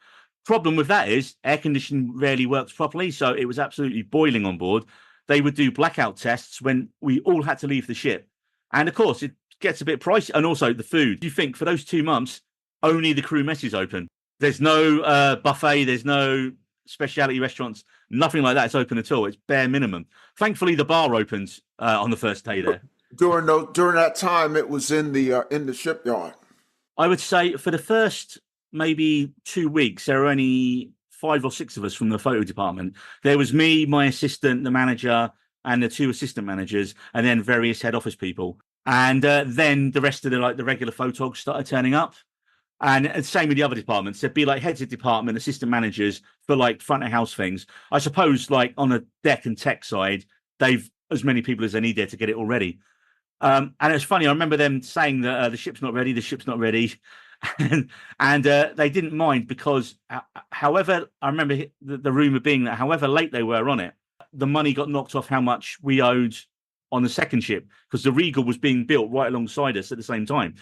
Problem with that is air conditioning rarely works properly. So it was absolutely boiling on board. They would do blackout tests when we all had to leave the ship. And of course, it gets a bit pricey. And also the food. You think for those 2 months, only the crew mess is open. There's no buffet. There's no specialty restaurants. Nothing like that is open at all. It's bare minimum. Thankfully, the bar opened on the first day there. During that time, it was in the shipyard. I would say for the first maybe 2 weeks, there were only 5 or 6 of us from the photo department. There was me, my assistant, the manager, and the 2 assistant managers, and then various head office people. And then the rest of the regular photogs started turning up. And same with the other departments. There'd be like heads of department, assistant managers for like front of house things. I suppose like on the deck and tech side, they've as many people as they need there to get it all ready. And it's funny. I remember them saying that the ship's not ready. The ship's not ready. and they didn't mind because however, I remember the rumor being that however late they were on it, the money got knocked off how much we owed on the second ship because the Regal was being built right alongside us at the same time.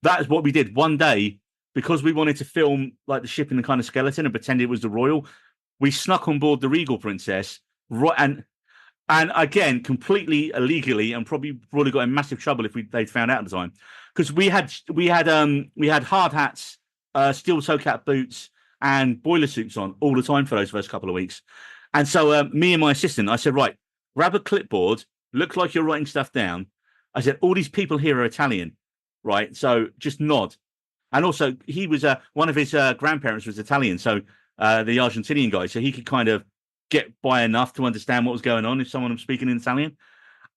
That is what we did one day. Because we wanted to film like the ship in the kind of skeleton and pretend it was the Royal, we snuck on board the Regal Princess, right? And again, completely illegally, and probably got in massive trouble if they'd found out at the time, because we had hard hats, steel toe cap boots, and boiler suits on all the time for those first couple of weeks. And so me and my assistant, I said, right, grab a clipboard, look like you're writing stuff down. I said, all these people here are Italian, right? So just nod. And also, he was one of his grandparents was Italian, so the Argentinian guy, so he could kind of get by enough to understand what was going on if someone was speaking in Italian.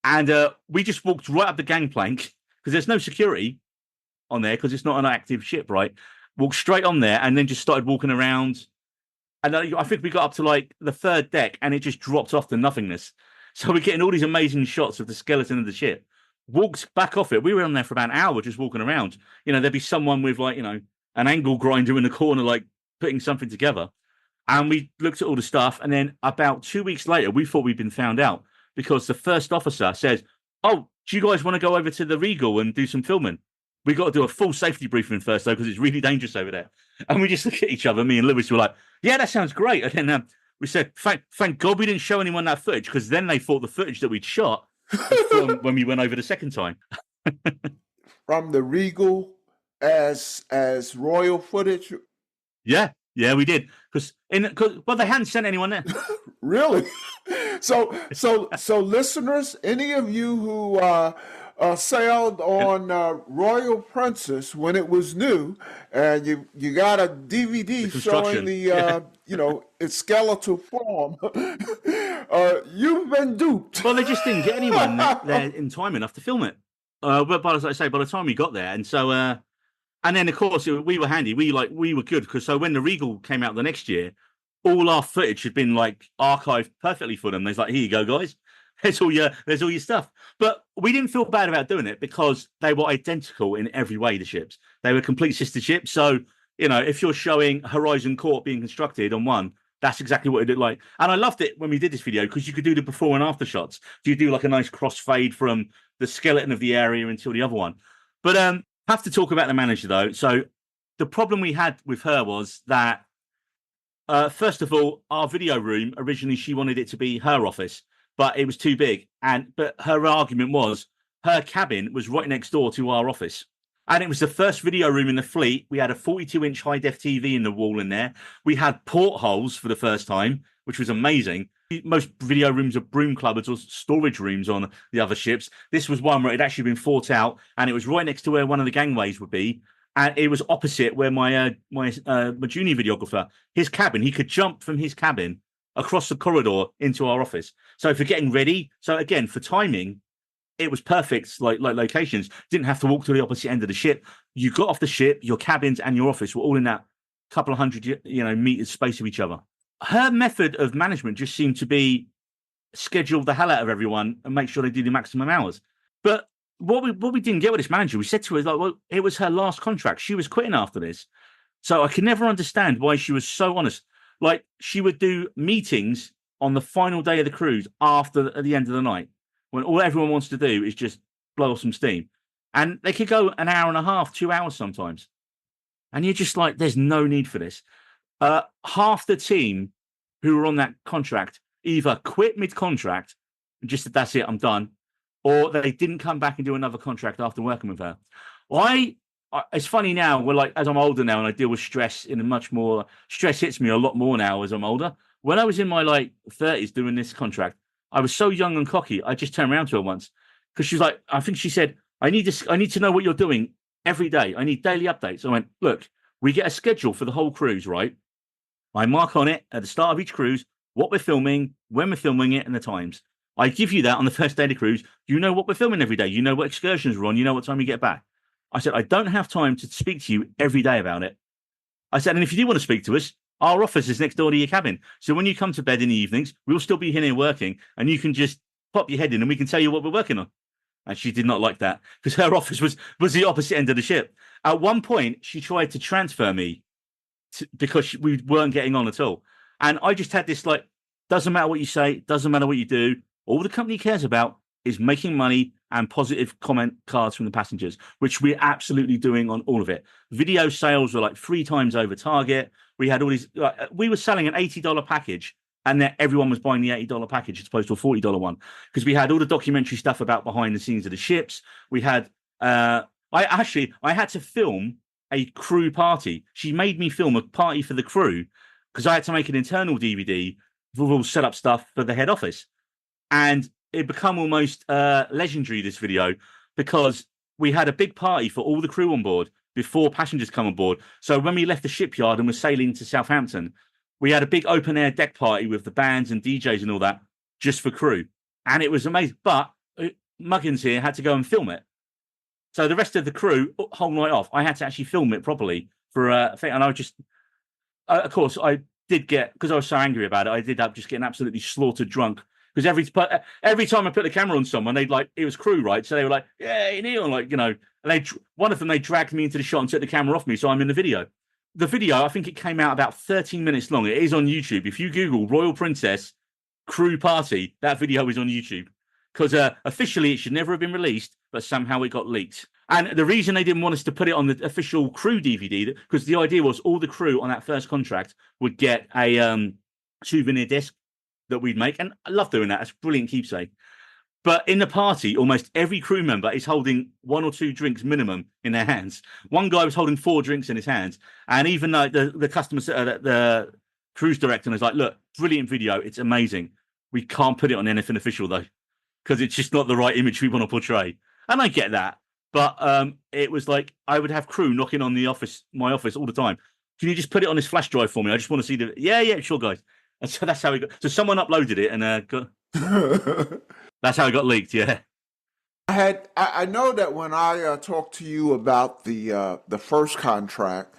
And we just walked right up the gangplank because there's no security on there because it's not an active ship, right? Walked straight on there and then just started walking around. And I think we got up to like the third deck and it just dropped off to nothingness. So we're getting all these amazing shots of the skeleton of the ship. walked back off it. We were on there for about an hour just walking around. There'd be someone with like, an angle grinder in the corner, like putting something together. And we looked at all the stuff. And then about 2 weeks later, we thought we'd been found out because the first officer says, "Oh, do you guys want to go over to the Regal and do some filming? We got to do a full safety briefing first, though, because it's really dangerous over there." And we just look at each other. Me and Lewis were like, "Yeah, that sounds great." And then we said, thank God we didn't show anyone that footage, because then they thought the footage that we'd shot was from when we went over the second time. From the Regal as royal footage? Yeah, we did. Because they hadn't sent anyone there. Really? So listeners, any of you who sailed on Royal Princess when it was new, and you got a DVD showing the its skeletal form, you've been duped. Well, they just didn't get anyone there in time enough to film it. But as I say, by the time we got there, and so and then of course we were handy. We were good, because so when the Regal came out the next year, all our footage had been like archived perfectly for them. There's like, here you go, guys. There's all your stuff. But we didn't feel bad about doing it because they were identical in every way, the ships. They were complete sister ships. So, if you're showing Horizon Court being constructed on one, that's exactly what it looked like. And I loved it when we did this video, because you could do the before and after shots. You do like a nice crossfade from the skeleton of the area until the other one. But have to talk about the manager, though. So the problem we had with her was that, first of all, our video room, originally she wanted it to be her office, but it was too big. But her argument was her cabin was right next door to our office. And it was the first video room in the fleet. We had a 42-inch high-def TV in the wall in there. We had portholes for the first time, which was amazing. Most video rooms are broom cupboards or storage rooms on the other ships. This was one where it had actually been thought out, and it was right next to where one of the gangways would be. And it was opposite where my junior videographer, his cabin, he could jump from his cabin across the corridor into our office. So for getting ready, so again, for timing, it was perfect, like locations. Didn't have to walk to the opposite end of the ship. You got off the ship, your cabins and your office were all in that couple of hundred, meters space of each other. Her method of management just seemed to be schedule the hell out of everyone and make sure they do the maximum hours. But what we didn't get with this manager, we said to her, like, well, it was her last contract. She was quitting after this. So I could never understand why she was so honest. Like, she would do meetings on the final day of the cruise at the end of the night, when all everyone wants to do is just blow off some steam. And they could go an hour and a half, 2 hours sometimes. And you're just like, there's no need for this. Half the team who were on that contract either quit mid-contract and just said, that's it, I'm done, or they didn't come back and do another contract after working with her. It's funny now, as I'm older now and I deal with stress stress hits me a lot more now as I'm older. When I was in my 30s doing this contract, I was so young and cocky, I just turned around to her once, because she was like, I think she said, I need to know what you're doing every day. I need daily updates. I went, look, we get a schedule for the whole cruise, right? I mark on it at the start of each cruise what we're filming, when we're filming it, and the times. I give you that on the first day of the cruise. You know what we're filming every day. You know what excursions we're on. You know what time we get back. I said, I don't have time to speak to you every day about it. I said, and if you do want to speak to us, our office is next door to your cabin. So when you come to bed in the evenings, we'll still be here working, and you can just pop your head in and we can tell you what we're working on. And she did not like that, because her office was the opposite end of the ship. At one point, she tried to transfer me because we weren't getting on at all. And I just had this, doesn't matter what you say, doesn't matter what you do. All the company cares about is making money and positive comment cards from the passengers, which we're absolutely doing on all of it. Video sales were 3 times over target. We had all these, we were selling an $80 package, and then everyone was buying the $80 package as opposed to a $40 one, because we had all the documentary stuff about behind the scenes of the ships. We had, I had to film a crew party. She made me film a party for the crew, because I had to make an internal DVD with all set up stuff for the head office. And it become almost legendary, this video, because we had a big party for all the crew on board before passengers come on board. So when we left the shipyard and were sailing to Southampton, we had a big open air deck party with the bands and DJs and all that, just for crew. And it was amazing. But Muggins here had to go and film it. So the rest of the crew, whole night off, I had to actually film it properly for a thing. And I just, of course, I did get, because I was so angry about it, I did just getting absolutely slaughtered drunk because every time I put the camera on someone, they'd like, it was crew, right? So they were like, "Yeah, Neil," like, and one of them, they dragged me into the shot and took the camera off me, so I'm in the video. The video, I think it came out about 13 minutes long. It is on YouTube. If you Google Royal Princess Crew Party, that video is on YouTube. Because officially it should never have been released, but somehow it got leaked. And the reason they didn't want us to put it on the official crew DVD, because the idea was all the crew on that first contract would get a souvenir disc that we'd make. And I love doing that. It's a brilliant keepsake. But in the party, almost every crew member is holding 1 or 2 drinks minimum in their hands. One guy was holding 4 drinks in his hands. And even the customer, the cruise director was like, "Look, brilliant video. It's amazing. We can't put it on anything official, though, because it's just not the right image we want to portray." And I get that. But it was like, I would have crew knocking on my office all the time. "Can you just put it on this flash drive for me? I just want to see Yeah, sure, guys." And so that's how it got. So someone uploaded it and that's how it got leaked. Yeah. I know that when I talked to you about the first contract,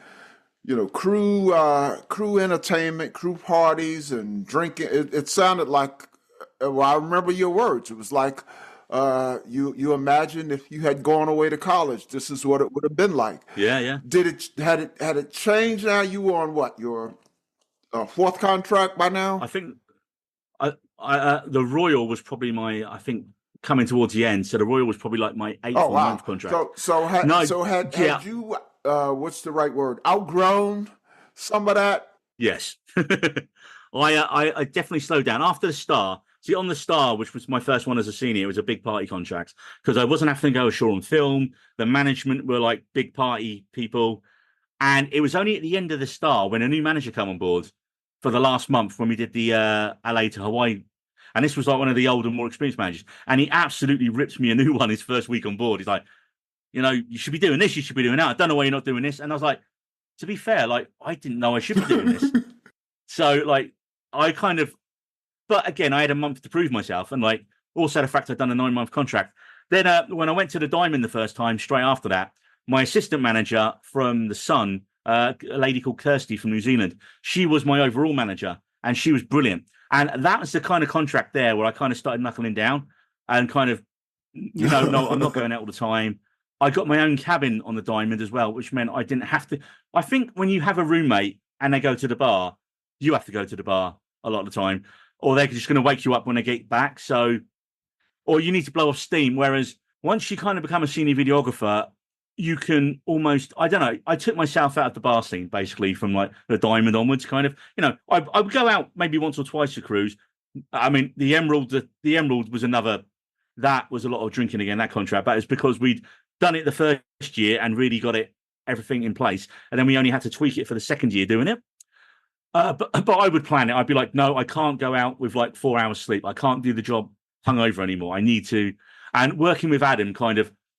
crew entertainment, crew parties, and drinking. It sounded like, well, I remember your words. It was like you imagined if you had gone away to college, this is what it would have been like. Yeah. Had it changed now? You were on what, your 4th contract by now? I think the Royal was probably I think coming towards the end. So the Royal was probably like my 8th or 9th contract. Had you what's the right word? Outgrown some of that? Yes. I definitely slowed down after the Star. See, on the Star, which was my first one as a senior, it was a big party contract because I wasn't having to go ashore on film. The management were like big party people. And it was only at the end of the Star when a new manager came on board for the last month when we did the LA to Hawaii. And this was like one of the older, more experienced managers. And he absolutely ripped me a new one his first week on board. He's like, "You should be doing this. You should be doing that. I don't know why you're not doing this." And I was like, to be fair, like, I didn't know I should be doing this. So, like, but again, I had a month to prove myself. And, like, also the fact I'd done a 9-month contract. Then when I went to the Diamond the first time, straight after that, my assistant manager from the Sun, a lady called Kirsty from New Zealand, she was my overall manager. And she was brilliant. And that was the kind of contract there where I kind of started knuckling down and kind of, no, I'm not going out all the time. I got my own cabin on the Diamond as well, which meant I didn't have to. I think when you have a roommate and they go to the bar, you have to go to the bar a lot of the time, or they're just going to wake you up when they get back. So, or you need to blow off steam. Whereas once you kind of become a senior videographer, you can almost, I don't know, I took myself out of the bar scene basically from like the Diamond onwards, kind of. I would go out maybe once or twice to cruise. I mean, the Emerald was that was a lot of drinking again, that contract, but it's because we'd done it the first year and really got everything in place. And then we only had to tweak it for the second year doing it. But I would plan it. I'd be like, "No, I can't go out with like 4 hours sleep. I can't do the job hungover anymore. I need to." And working with Adam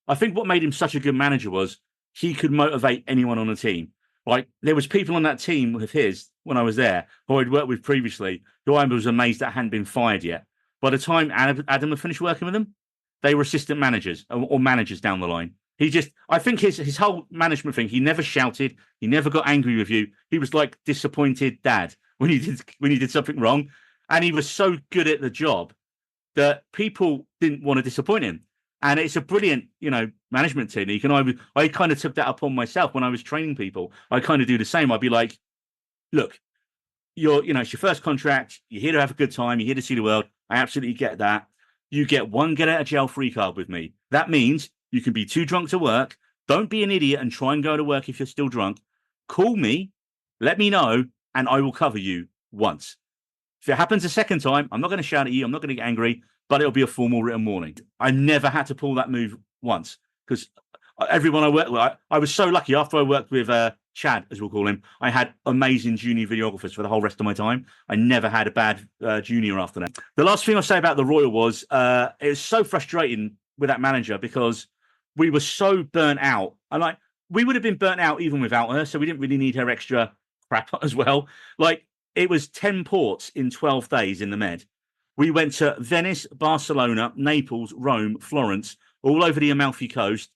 I think what made him such a good manager was he could motivate anyone on the team. Like, there was people on that team with his when I was there who I'd worked with previously who I was amazed that hadn't been fired yet. By the time Adam had finished working with them, they were assistant managers or managers down the line. I think his whole management thing, he never shouted. He never got angry with you. He was like disappointed dad when you did something wrong. And he was so good at the job that people didn't want to disappoint him. And it's a brilliant, management technique. And I kind of took that upon myself when I was training people. I kind of do the same. I'd be like, "Look, it's your first contract. You're here to have a good time. You're here to see the world. I absolutely get that. You get 1 get out of jail free card with me. That means you can be too drunk to work. Don't be an idiot and try and go to work if you're still drunk. Call me, let me know, and I will cover you once. If it happens a second time, I'm not going to shout at you. I'm not going to get angry, but it'll be a formal written warning." I never had to pull that move once because everyone I worked with, I was so lucky. After I worked with Chad, as we'll call him, I had amazing junior videographers for the whole rest of my time. I never had a bad junior after that. The last thing I'll say about the Royal was it was so frustrating with that manager because we were so burnt out. And like, we would have been burnt out even without her, so we didn't really need her extra crap as well. Like, it was 10 ports in 12 days in the Med. We went to Venice, Barcelona, Naples, Rome, Florence, all over the Amalfi Coast,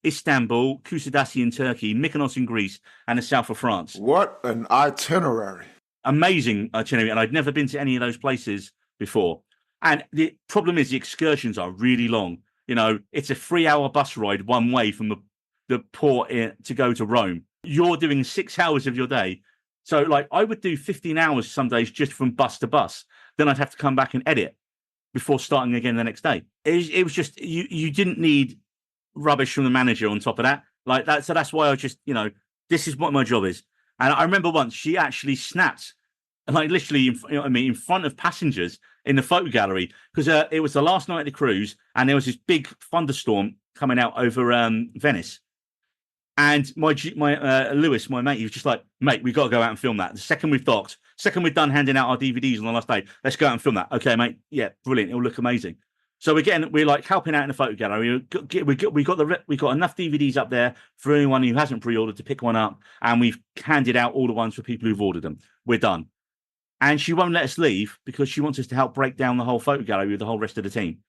Istanbul, Kusadasi in Turkey, Mykonos in Greece, and the south of France. What an itinerary. Amazing itinerary, and I'd never been to any of those places before. And the problem is the excursions are really long. It's a 3-hour bus ride one way from the port to go to Rome. You're doing 6 hours of your day. So like I would do 15 hours some days just from bus to bus. Then I'd have to come back and edit before starting again the next day. It was just, you didn't need rubbish from the manager on top of that. Like that. So that's why I just, this is what my job is. And I remember once she actually snapped, like literally, in front of passengers in the photo gallery, because it was the last night of the cruise, and there was this big thunderstorm coming out over Venice. And my Lewis, my mate, he was just like, mate, we've got to go out and film that. The second we've docked, second we've done handing out our DVDs on the last day, let's go out and film that. Okay, mate. Yeah, brilliant. It'll look amazing. So again, we're like helping out in the photo gallery. We got enough DVDs up there for anyone who hasn't pre-ordered to pick one up, and we've handed out all the ones for people who've ordered them. We're done. And she won't let us leave because she wants us to help break down the whole photo gallery with the whole rest of the team.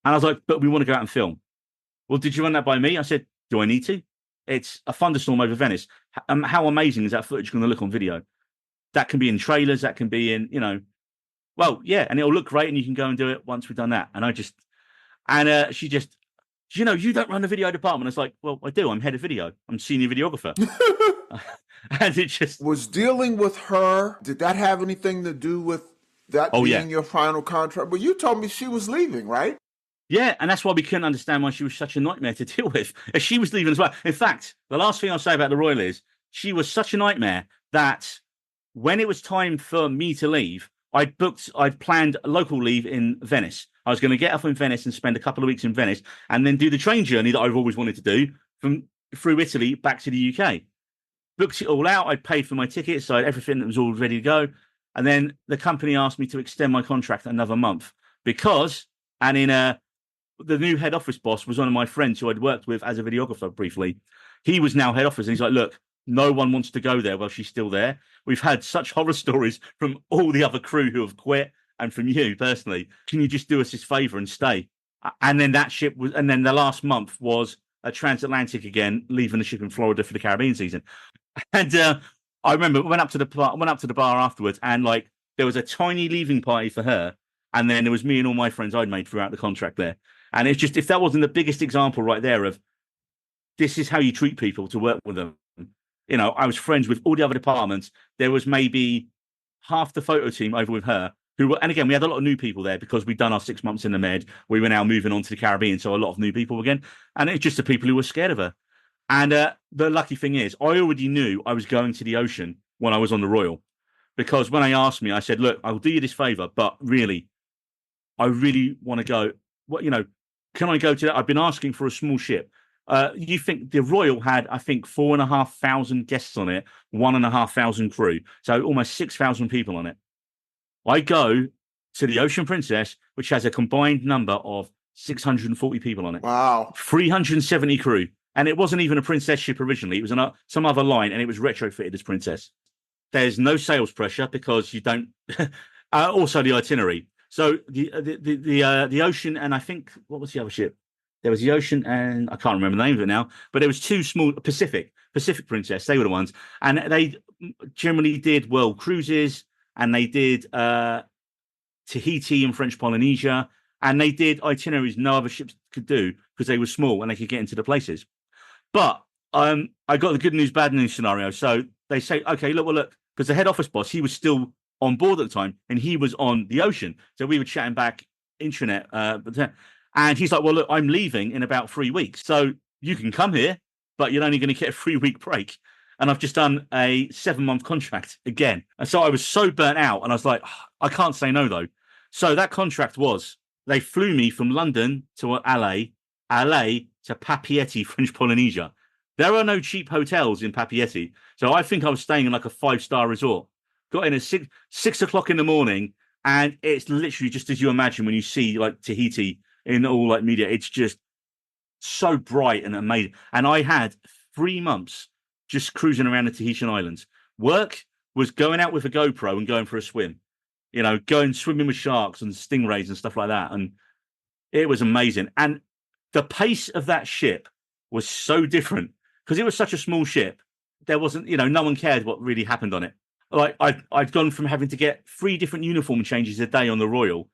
And I was like, but we want to go out and film. Well, did you run that by me? I said, do I need to? It's a thunderstorm over Venice. How amazing is that footage going to look on video? That can be in trailers. That can be in, well, yeah, and it'll look great, and you can go and do it once we've done that. And she just, you don't run the video department. It's like, well, I do. I'm head of video. I'm senior videographer. And it just was dealing with her. Did that have anything to do with that being your final contract? But you told me she was leaving, right? Yeah, and that's why we couldn't understand why she was such a nightmare to deal with. As she was leaving as well. In fact, the last thing I'll say about the Royal is she was such a nightmare that when it was time for me to leave, I'd planned a local leave in Venice. I was going to get off in Venice and spend a couple of weeks in Venice and then do the train journey that I've always wanted to do through Italy back to the UK. Booked it all out. I'd paid for my tickets, so everything that was all ready to go. And then the company asked me to extend my contract another month because, the new head office boss was one of my friends who I'd worked with as a videographer briefly. He was now head office, and he's like, look, no one wants to go there while she's still there. We've had such horror stories from all the other crew who have quit and from you personally. Can you just do us this favor and stay? And then and then the last month was a transatlantic again, leaving the ship in Florida for the Caribbean season. And I remember went up to the bar afterwards, and like there was a tiny leaving party for her, and then there was me and all my friends I'd made throughout the contract there. And it's just, if that wasn't the biggest example right there of this is how you treat people to work with them. I was friends with all the other departments. There was maybe half the photo team over with her and again, we had a lot of new people there because we'd done our 6 months in the Med. We were now moving on to the Caribbean. So a lot of new people again. And it's just the people who were scared of her. And the lucky thing is I already knew I was going to the ocean when I was on the Royal, because when I asked me, I said, look, I'll do you this favor, but really, I really want to go. Can I go to that? I've been asking for a small ship. You think the Royal had, I think, 4,500 guests on it, 1,500 crew. So almost 6,000 people on it. I go to the Ocean Princess, which has a combined number of 640 people on it. Wow. 370 crew. And it wasn't even a Princess ship originally. It was some other line, and it was retrofitted as Princess. There's no sales pressure because you don't... also the itinerary. So the Ocean, and I think, what was the other ship? There was the Ocean, and I can't remember the name of it now, but there was two small Pacific Princess. They were the ones, and they generally did world cruises, and they did Tahiti and French Polynesia, and they did itineraries no other ships could do because they were small and they could get into the places. But I got the good news, bad news scenario. So they say, okay, look, because the head office boss, he was still on board at the time, and he was on the Ocean. So we were chatting back intranet, and he's like, well, look, I'm leaving in about 3 weeks. So you can come here, but you're only going to get a 3-week break. And I've just done a 7-month contract again. And so I was so burnt out, and I was like, I can't say no, though. So that contract was, they flew me from London to LA to Papeete, French Polynesia. There are no cheap hotels in Papeete. So I think I was staying in like a 5-star resort. Got in at 6 o'clock in the morning, and it's literally just as you imagine when you see like Tahiti in all like media. It's just so bright and amazing. And I had 3 months just cruising around the Tahitian islands. Work was going out with a GoPro and going for a swim, going swimming with sharks and stingrays and stuff like that. And it was amazing. And the pace of that ship was so different because it was such a small ship. There wasn't, no one cared what really happened on it. Like I'd gone from having to get 3 different uniform changes a day on the Royal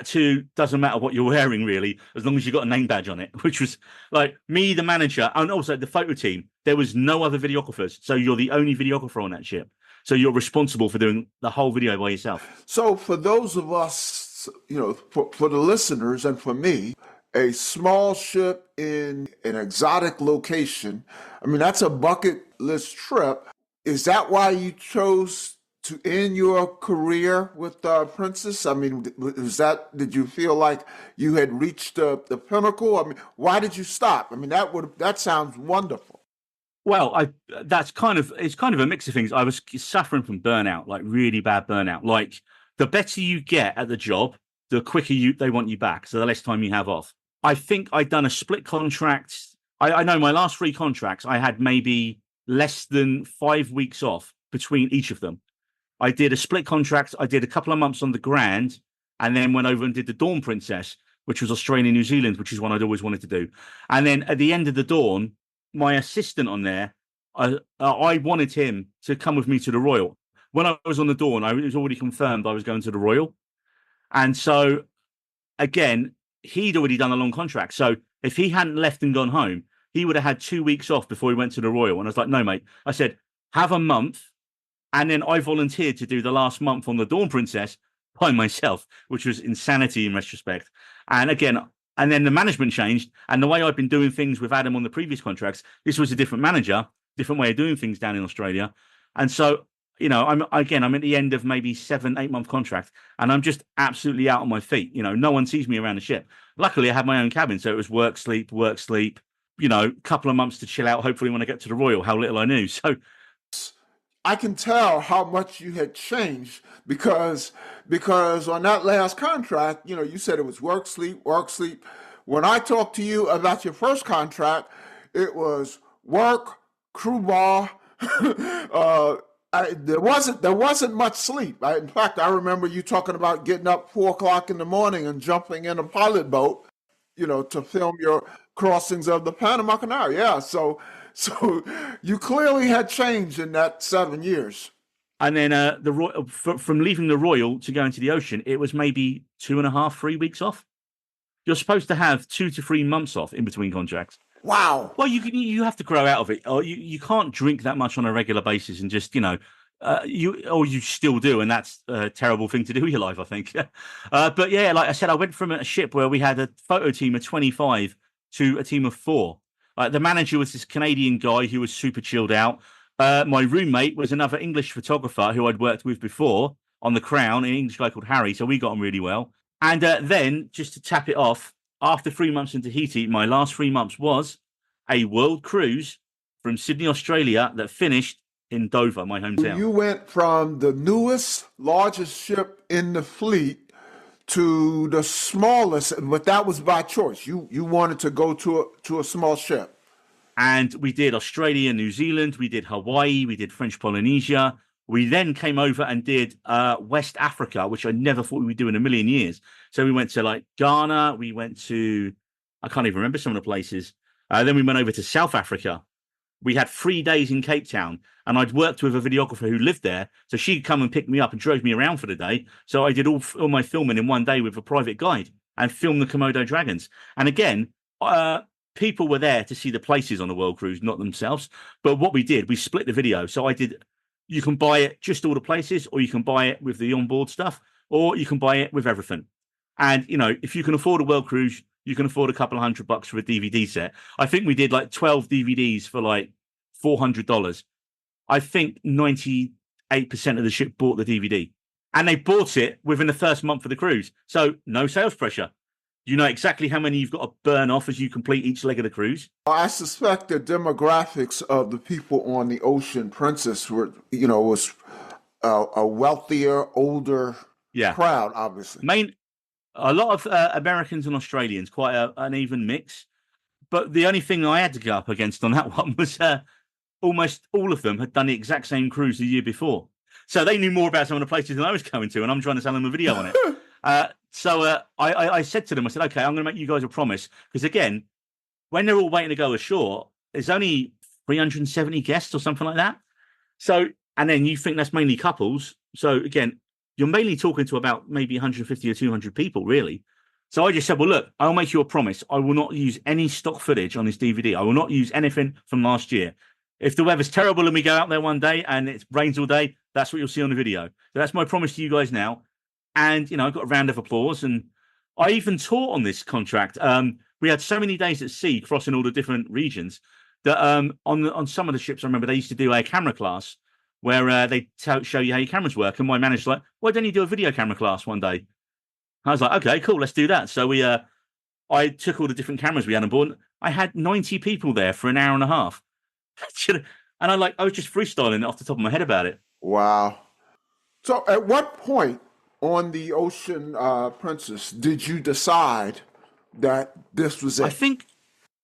to doesn't matter what you're wearing really, as long as you got a name badge on it, which was like me, the manager, and also the photo team. There was no other videographers, so you're the only videographer on that ship. So you're responsible for doing the whole video by yourself. So for those of us, for the listeners and for me, a small ship in an exotic location, I mean, that's a bucket list trip. Is that why you chose to end your career with Princess? I mean, did you feel like you had reached the pinnacle? I mean, why did you stop? I mean, that sounds wonderful. Well, it's kind of a mix of things. I was suffering from burnout, like really bad burnout. Like the better you get at the job, the quicker they want you back, so the less time you have off. I think I'd done a split contract. I know my last 3 contracts, I had maybe less than 5 weeks off between each of them. I did a split contract. I did a couple of months on the Grand, and then went over and did the Dawn Princess, which was Australia, New Zealand, which is one I'd always wanted to do. And then at the end of the Dawn, my assistant on there, I wanted him to come with me to the Royal. When I was on the Dawn, it was already confirmed I was going to the Royal. And so, again, he'd already done a long contract. So if he hadn't left and gone home, he would have had 2 weeks off before he went to the Royal. And I was like, no, mate. I said, have a month. And then I volunteered to do the last month on the Dawn Princess by myself, which was insanity in retrospect. And again, and then the management changed. And the way I've been doing things with Adam on the previous contracts, this was a different manager, different way of doing things down in Australia. And so, I'm at the end of maybe 7-8 month contract, and I'm just absolutely out on my feet. No one sees me around the ship. Luckily, I had my own cabin. So it was work, sleep, couple of months to chill out. Hopefully when I get to the Royal, how little I knew. So I can tell how much you had changed because on that last contract, you said it was work, sleep, work, sleep. When I talked to you about your first contract, it was work, crew ball. There wasn't much sleep. In fact, I remember you talking about getting up 4 o'clock in the morning and jumping in a pilot boat, to film your crossings of the Panama Canal. Yeah, so you clearly had changed in that 7 years. And then from leaving the Royal to going to the ocean, it was maybe 2.5, 3 weeks off. You're supposed to have 2 to 3 months off in between contracts. Wow. Well, you have to grow out of it. Or you can't drink that much on a regular basis and just, you still do. And that's a terrible thing to do with your life, I think. But yeah, like I said, I went from a ship where we had a photo team of 25 to a team of 4. The manager was this Canadian guy who was super chilled out. My roommate was another English photographer who I'd worked with before on the Crown, an English guy called Harry. So we got on really well. And then, just to tap it off, after 3 months in Tahiti, my last 3 months was a world cruise from Sydney, Australia, that finished in Dover, my hometown. You went from the newest, largest ship in the fleet to the smallest, but that was by choice. You wanted to go to a small ship. And we did Australia, New Zealand, we did Hawaii, we did French Polynesia. We then came over and did West Africa, which I never thought we would do in a million years. So we went to like Ghana, we went to, I can't even remember some of the places. Then we went over to South Africa. We had 3 days in Cape Town, and I'd worked with a videographer who lived there. So she'd come and pick me up and drove me around for the day. So I did all my filming in one day with a private guide and filmed the Komodo dragons. And again, people were there to see the places on the world cruise, not themselves. But what we did, we split the video. So you can buy it just all the places, or you can buy it with the onboard stuff, or you can buy it with everything. And, if you can afford a world cruise, you can afford a couple of $100 for a DVD set. I think we did like 12 DVDs for like $400. I think 98% of the ship bought the DVD, and they bought it within the first month of the cruise. So no sales pressure. You know exactly how many you've got to burn off as you complete each leg of the cruise. I suspect the demographics of the people on the Ocean Princess was a wealthier, older crowd, obviously. A lot of Americans and Australians, quite an even mix. But the only thing I had to go up against on that one was almost all of them had done the exact same cruise the year before. So they knew more about some of the places than I was going to, and I'm trying to sell them a video on it. So I said to them, I said, okay, I'm going to make you guys a promise. Because again, when they're all waiting to go ashore, there's only 370 guests or something like that. So, and then you think that's mainly couples. So again, you're mainly talking to about maybe 150 or 200 people, really. So I just said, well, look, I'll make you a promise. I will not use any stock footage on this DVD. I will not use anything from last year. If the weather's terrible and we go out there one day and it rains all day, that's what you'll see on the video. So that's my promise to you guys now. And, I got a round of applause. And I even taught on this contract. We had so many days at sea crossing all the different regions that on some of the ships, I remember they used to do a camera class where they show you how your cameras work. And my manager's like, why don't you do a video camera class one day? I was like, okay, cool, let's do that. So I took all the different cameras we had on board. I had 90 people there for an hour and a half. And I was just freestyling off the top of my head about it. Wow. So at what point on the Ocean Princess did you decide that this was it? I think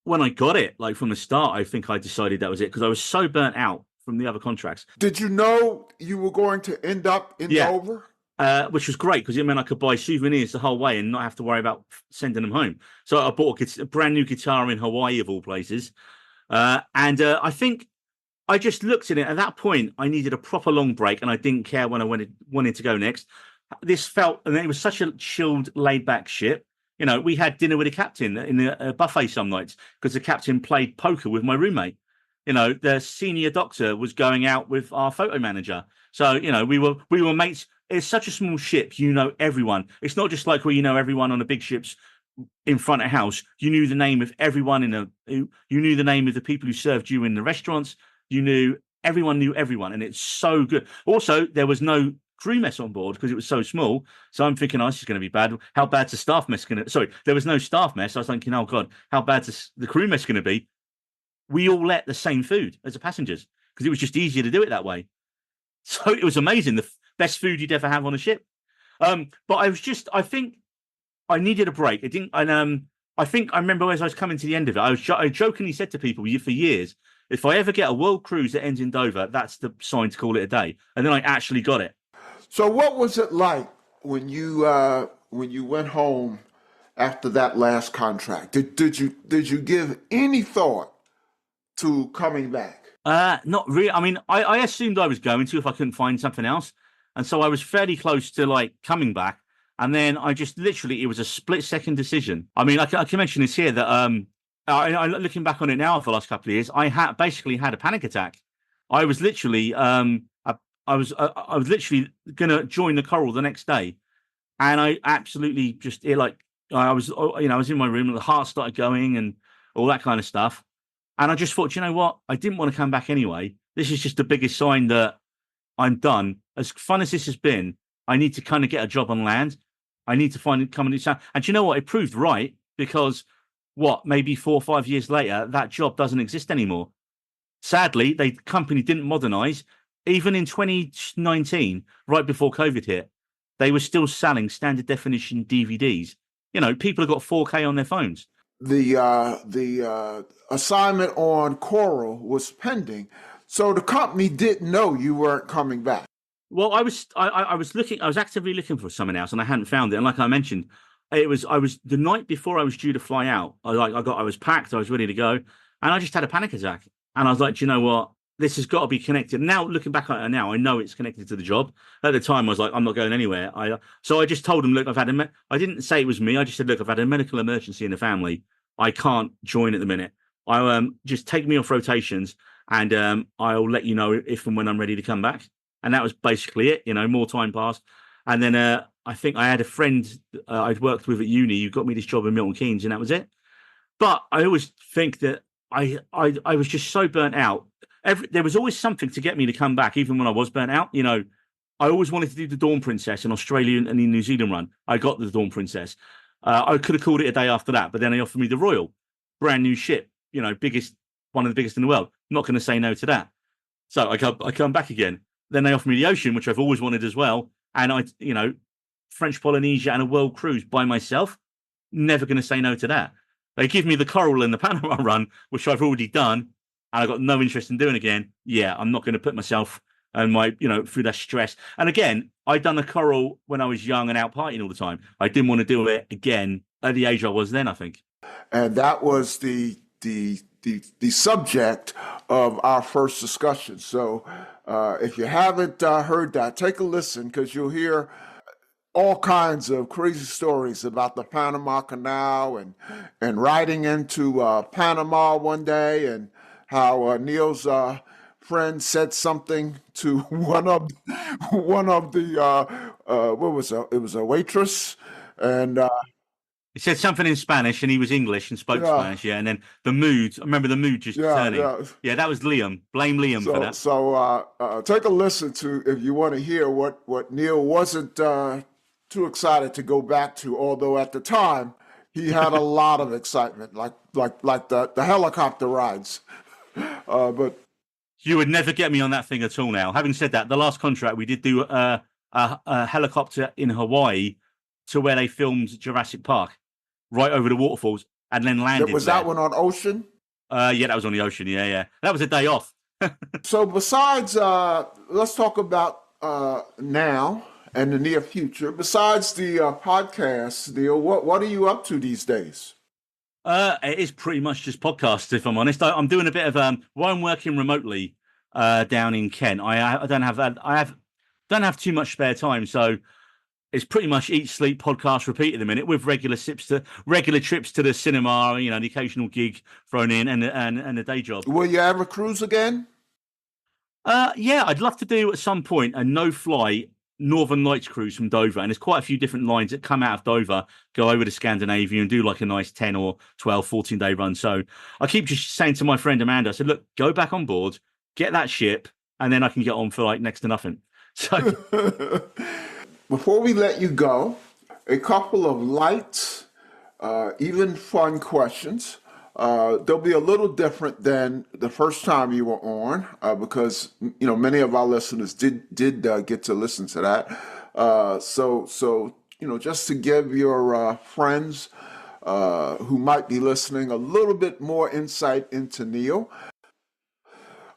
when I got it, like from the start, I think I decided that was it because I was so burnt out from the other contracts. Did you know you were going to end up in Dover? Which was great because it meant I could buy souvenirs the whole way and not have to worry about sending them home. So I bought a brand new guitar in Hawaii, of all places. And I think I just looked at it. At that point, I needed a proper long break and I didn't care when I wanted to go next. This felt, and it was such a chilled, laid-back ship. We had dinner with the captain in the buffet some nights because the captain played poker with my roommate. The senior doctor was going out with our photo manager. So, we were mates. It's such a small ship, everyone. It's not just like where everyone on the big ships in front of house. You knew the name of everyone you knew the name of the people who served you in the restaurants. Everyone knew everyone, and it's so good. Also, there was no crew mess on board because it was so small. So I'm thinking, this is going to be bad. How bad's the staff mess going to? Sorry, there was no staff mess. I was thinking, oh God, how bad's the crew mess going to be? We all ate the same food as the passengers because it was just easier to do it that way. So it was amazing. The best food you'd ever have on a ship. But I think I needed a break. It didn't, and I think I remember as I was coming to the end of it, I jokingly said to people for years, if I ever get a world cruise that ends in Dover, that's the sign to call it a day. And then I actually got it. So what was it like when you went home after that last contract? Did you give any thought to coming back? Not really. I mean, I assumed I was going to if I couldn't find something else. And so I was fairly close to coming back. And then I just literally, it was a split-second decision. I mean, I can mention this here that looking back on it now for the last couple of years, I basically had a panic attack. I was literally I was literally going to join the Coral the next day, and I absolutely I was in my room and the heart started going and all that kind of stuff. And I just thought, you know what? I didn't want to come back anyway. This is just the biggest sign that I'm done. As fun as this has been, I need to kind of get a job on land. I need to come and do something. And you know what? It proved right because maybe 4 or 5 years later, that job doesn't exist anymore. Sadly, the company didn't modernize. Even in 2019, right before COVID hit, they were still selling standard definition DVDs. People have got 4K on their phones. The assignment on Coral was pending, so the company didn't know you weren't coming back. Well, I was actively looking for something else, and I hadn't found it. And like I mentioned, I was the night before I was due to fly out. I was packed, I was ready to go, and I just had a panic attack. And I was like, do you know what? This has got to be connected. Now, looking back at it now, I know it's connected to the job. At the time, I was like, I'm not going anywhere. So I just told them, look, I didn't say it was me. I just said, look, I've had a medical emergency in the family. I can't join at the minute. I just take me off rotations, and I'll let you know if and when I'm ready to come back. And that was basically it. More time passed, and then I think I had a friend I'd worked with at uni who got me this job in Milton Keynes, and that was it. But I always think that I was just so burnt out. There was always something to get me to come back, even when I was burnt out. I always wanted to do the Dawn Princess in Australia and the New Zealand run. I got the Dawn Princess. I could have called it a day after that, but then they offered me the Royal, brand new ship, one of the biggest in the world. Not going to say no to that. So I come back again. Then they offered me the Ocean, which I've always wanted as well. And French Polynesia and a world cruise by myself. Never going to say no to that. They give me the Coral and the Panama run, which I've already done, and I got no interest in doing again. Yeah, I'm not going to put myself and through that stress. And again, I'd done the Coral when I was young and out partying all the time. I didn't want to do it again at the age I was then, I think. And that was the the subject of our first discussion. So if you haven't heard that, take a listen because you'll hear all kinds of crazy stories about the Panama Canal and riding into Panama one day and how Neil's friend said something to one of the what was it? It was a waitress and He said something in Spanish, and he was English and spoke yeah. Spanish. Yeah, and then the mood. I remember the mood just turning. Yeah. Yeah, that was Liam. Blame Liam for that. So take a listen to if you want to hear what Neil wasn't too excited to go back to, although at the time he had a lot of excitement, like the helicopter rides. But You would never get me on that thing at all now. Having said that, the last contract we did do a helicopter in Hawaii to where they filmed Jurassic Park, right over the waterfalls, and then landed. Was that one on ocean? Yeah, that was on the ocean. Yeah. That was a day off. So besides, let's talk about now and the near future. Besides the podcast, Neil, what are you up to these days? It is pretty much just podcasts, if I'm honest. I'm doing a bit of while I'm working remotely down in Kent. I don't have too much spare time, so it's pretty much eat, sleep, podcast, repeat at the minute, with regular trips to the cinema, the occasional gig thrown in, and a day job. Will you ever cruise again? Yeah, I'd love to do at some point a no-fly Northern Lights cruise from Dover, and there's quite a few different lines that come out of Dover, go over to Scandinavia and do like a nice 10 or 12, 14-day run. So I keep just saying to my friend Amanda, I said, look, go back on board, get that ship, and then I can get on for like next to nothing. So before we let you go, a couple of light, even fun questions. They'll be a little different than the first time you were on because many of our listeners did get to listen to that. So just to give your friends who might be listening a little bit more insight into Neil.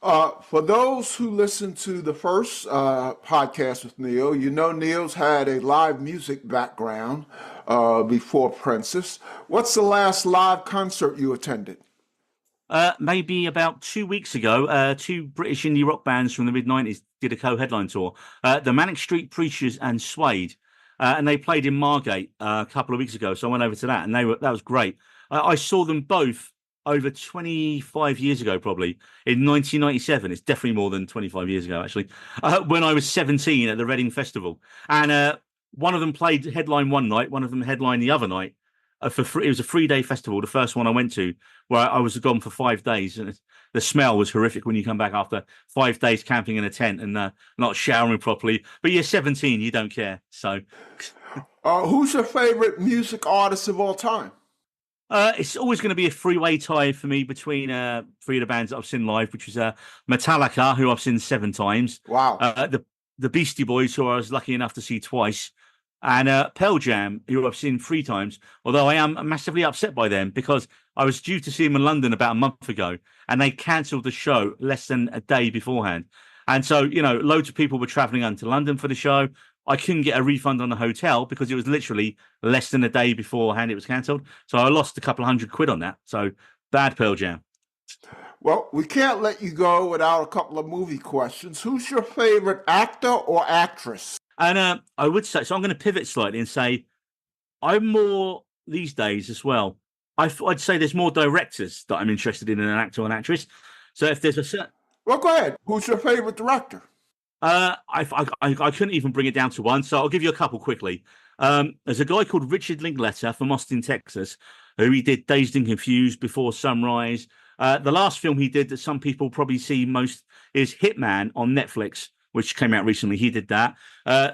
For those who listened to the first podcast with Neil, Neil's had a live music background before Princess. What's the last live concert you attended? Maybe about 2 weeks ago, two British indie rock bands from the mid-90s did a co-headline tour. The Manic Street Preachers and Suede, and they played in Margate a couple of weeks ago, so I went over to that, and that was great. I saw them both over 25 years ago, probably in 1997. It's definitely more than 25 years ago, actually, when I was 17 at the Reading Festival. And one of them played headline one night, one of them headlined the other night. It was a 3-day festival, the first one I went to, where I was gone for 5 days. And the smell was horrific when you come back after 5 days camping in a tent and not showering properly. But you're 17, you don't care. So, who's your favorite music artist of all time? It's always going to be a three-way tie for me between three of the bands that I've seen live, which was Metallica, who I've seen 7 times. Wow. The Beastie Boys, who I was lucky enough to see twice, and Pearl Jam, who I've seen 3 times, although I am massively upset by them because I was due to see them in London about a month ago, and they cancelled the show less than a day beforehand. And so, loads of people were travelling into London for the show. I couldn't get a refund on the hotel because it was literally less than a day beforehand it was cancelled. So I lost a couple of £100 on that. So bad Pearl Jam. Well, we can't let you go without a couple of movie questions. Who's your favorite actor or actress? And I would say, so I'm going to pivot slightly and say I'm more these days as well. I'd say there's more directors that I'm interested in an actor or an actress. So if there's a certain... Well, go ahead. Who's your favorite director? I couldn't even bring it down to one, so I'll give you a couple quickly. There's a guy called Richard Linklater from Austin, Texas, who he did Dazed and Confused, Before Sunrise. The last film he did that some people probably see most is Hitman on Netflix, which came out recently. He did that.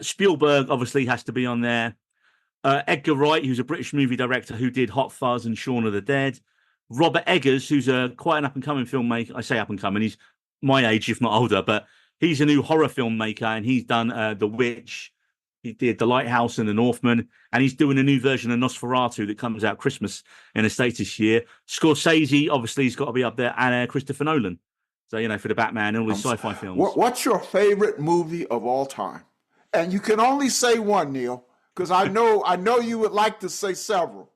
Spielberg obviously has to be on there. Edgar Wright, who's a British movie director who did Hot Fuzz and Shaun of the Dead. Robert Eggers, who's quite an up-and-coming filmmaker. I say up-and-coming, he's my age, if not older, but he's a new horror filmmaker, and he's done The Witch. He did The Lighthouse and The Northman, and he's doing a new version of Nosferatu that comes out Christmas in the States this year. Scorsese, obviously, he's got to be up there, and Christopher Nolan. So, for the Batman and all these sci-fi films. What's your favorite movie of all time? And you can only say one, Neil, because I know you would like to say several.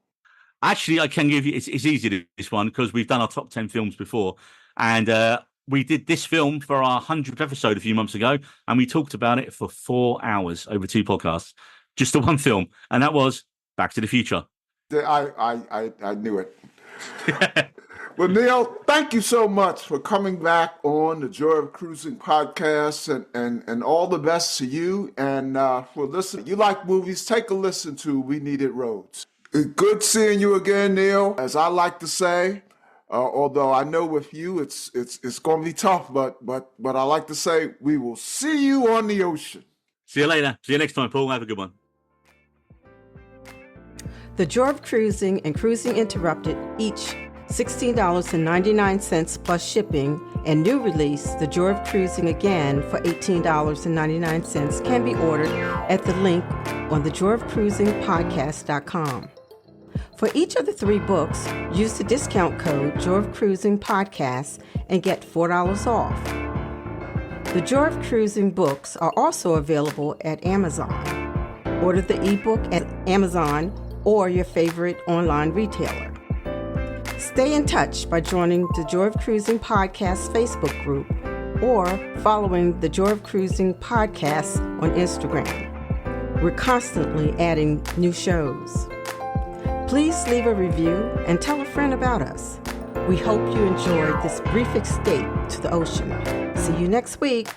Actually, I can give you. It's easy to do this one because we've done our top 10 films before, and we did this film for our 100th episode a few months ago, and we talked about it for 4 hours over 2 podcasts, just the one film, and that was Back to the Future. I knew it. Well, Neil, thank you so much for coming back on the Joy of Cruising podcast, and all the best to you. And for listening, you like movies, take a listen to We Needed Roads. Good seeing you again, Neil. As I like to say, although I know with you it's going to be tough, but I like to say we will see you on the ocean. See you later. See you next time, Paul. Have a good one. The Joy of Cruising and Cruising Interrupted, each $16.99 plus shipping, and new release, The Joy of Cruising Again for $18.99 can be ordered at the link on thejoyofcruisingpodcast.com. For each of the 3 books, use the discount code Joy of Cruising Podcast and get $4 off. The Joy of Cruising books are also available at Amazon. Order the ebook at Amazon or your favorite online retailer. Stay in touch by joining the Joy of Cruising Podcast Facebook group or following the Joy of Cruising Podcast on Instagram. We're constantly adding new shows. Please leave a review and tell a friend about us. We hope you enjoyed this brief escape to the ocean. See you next week.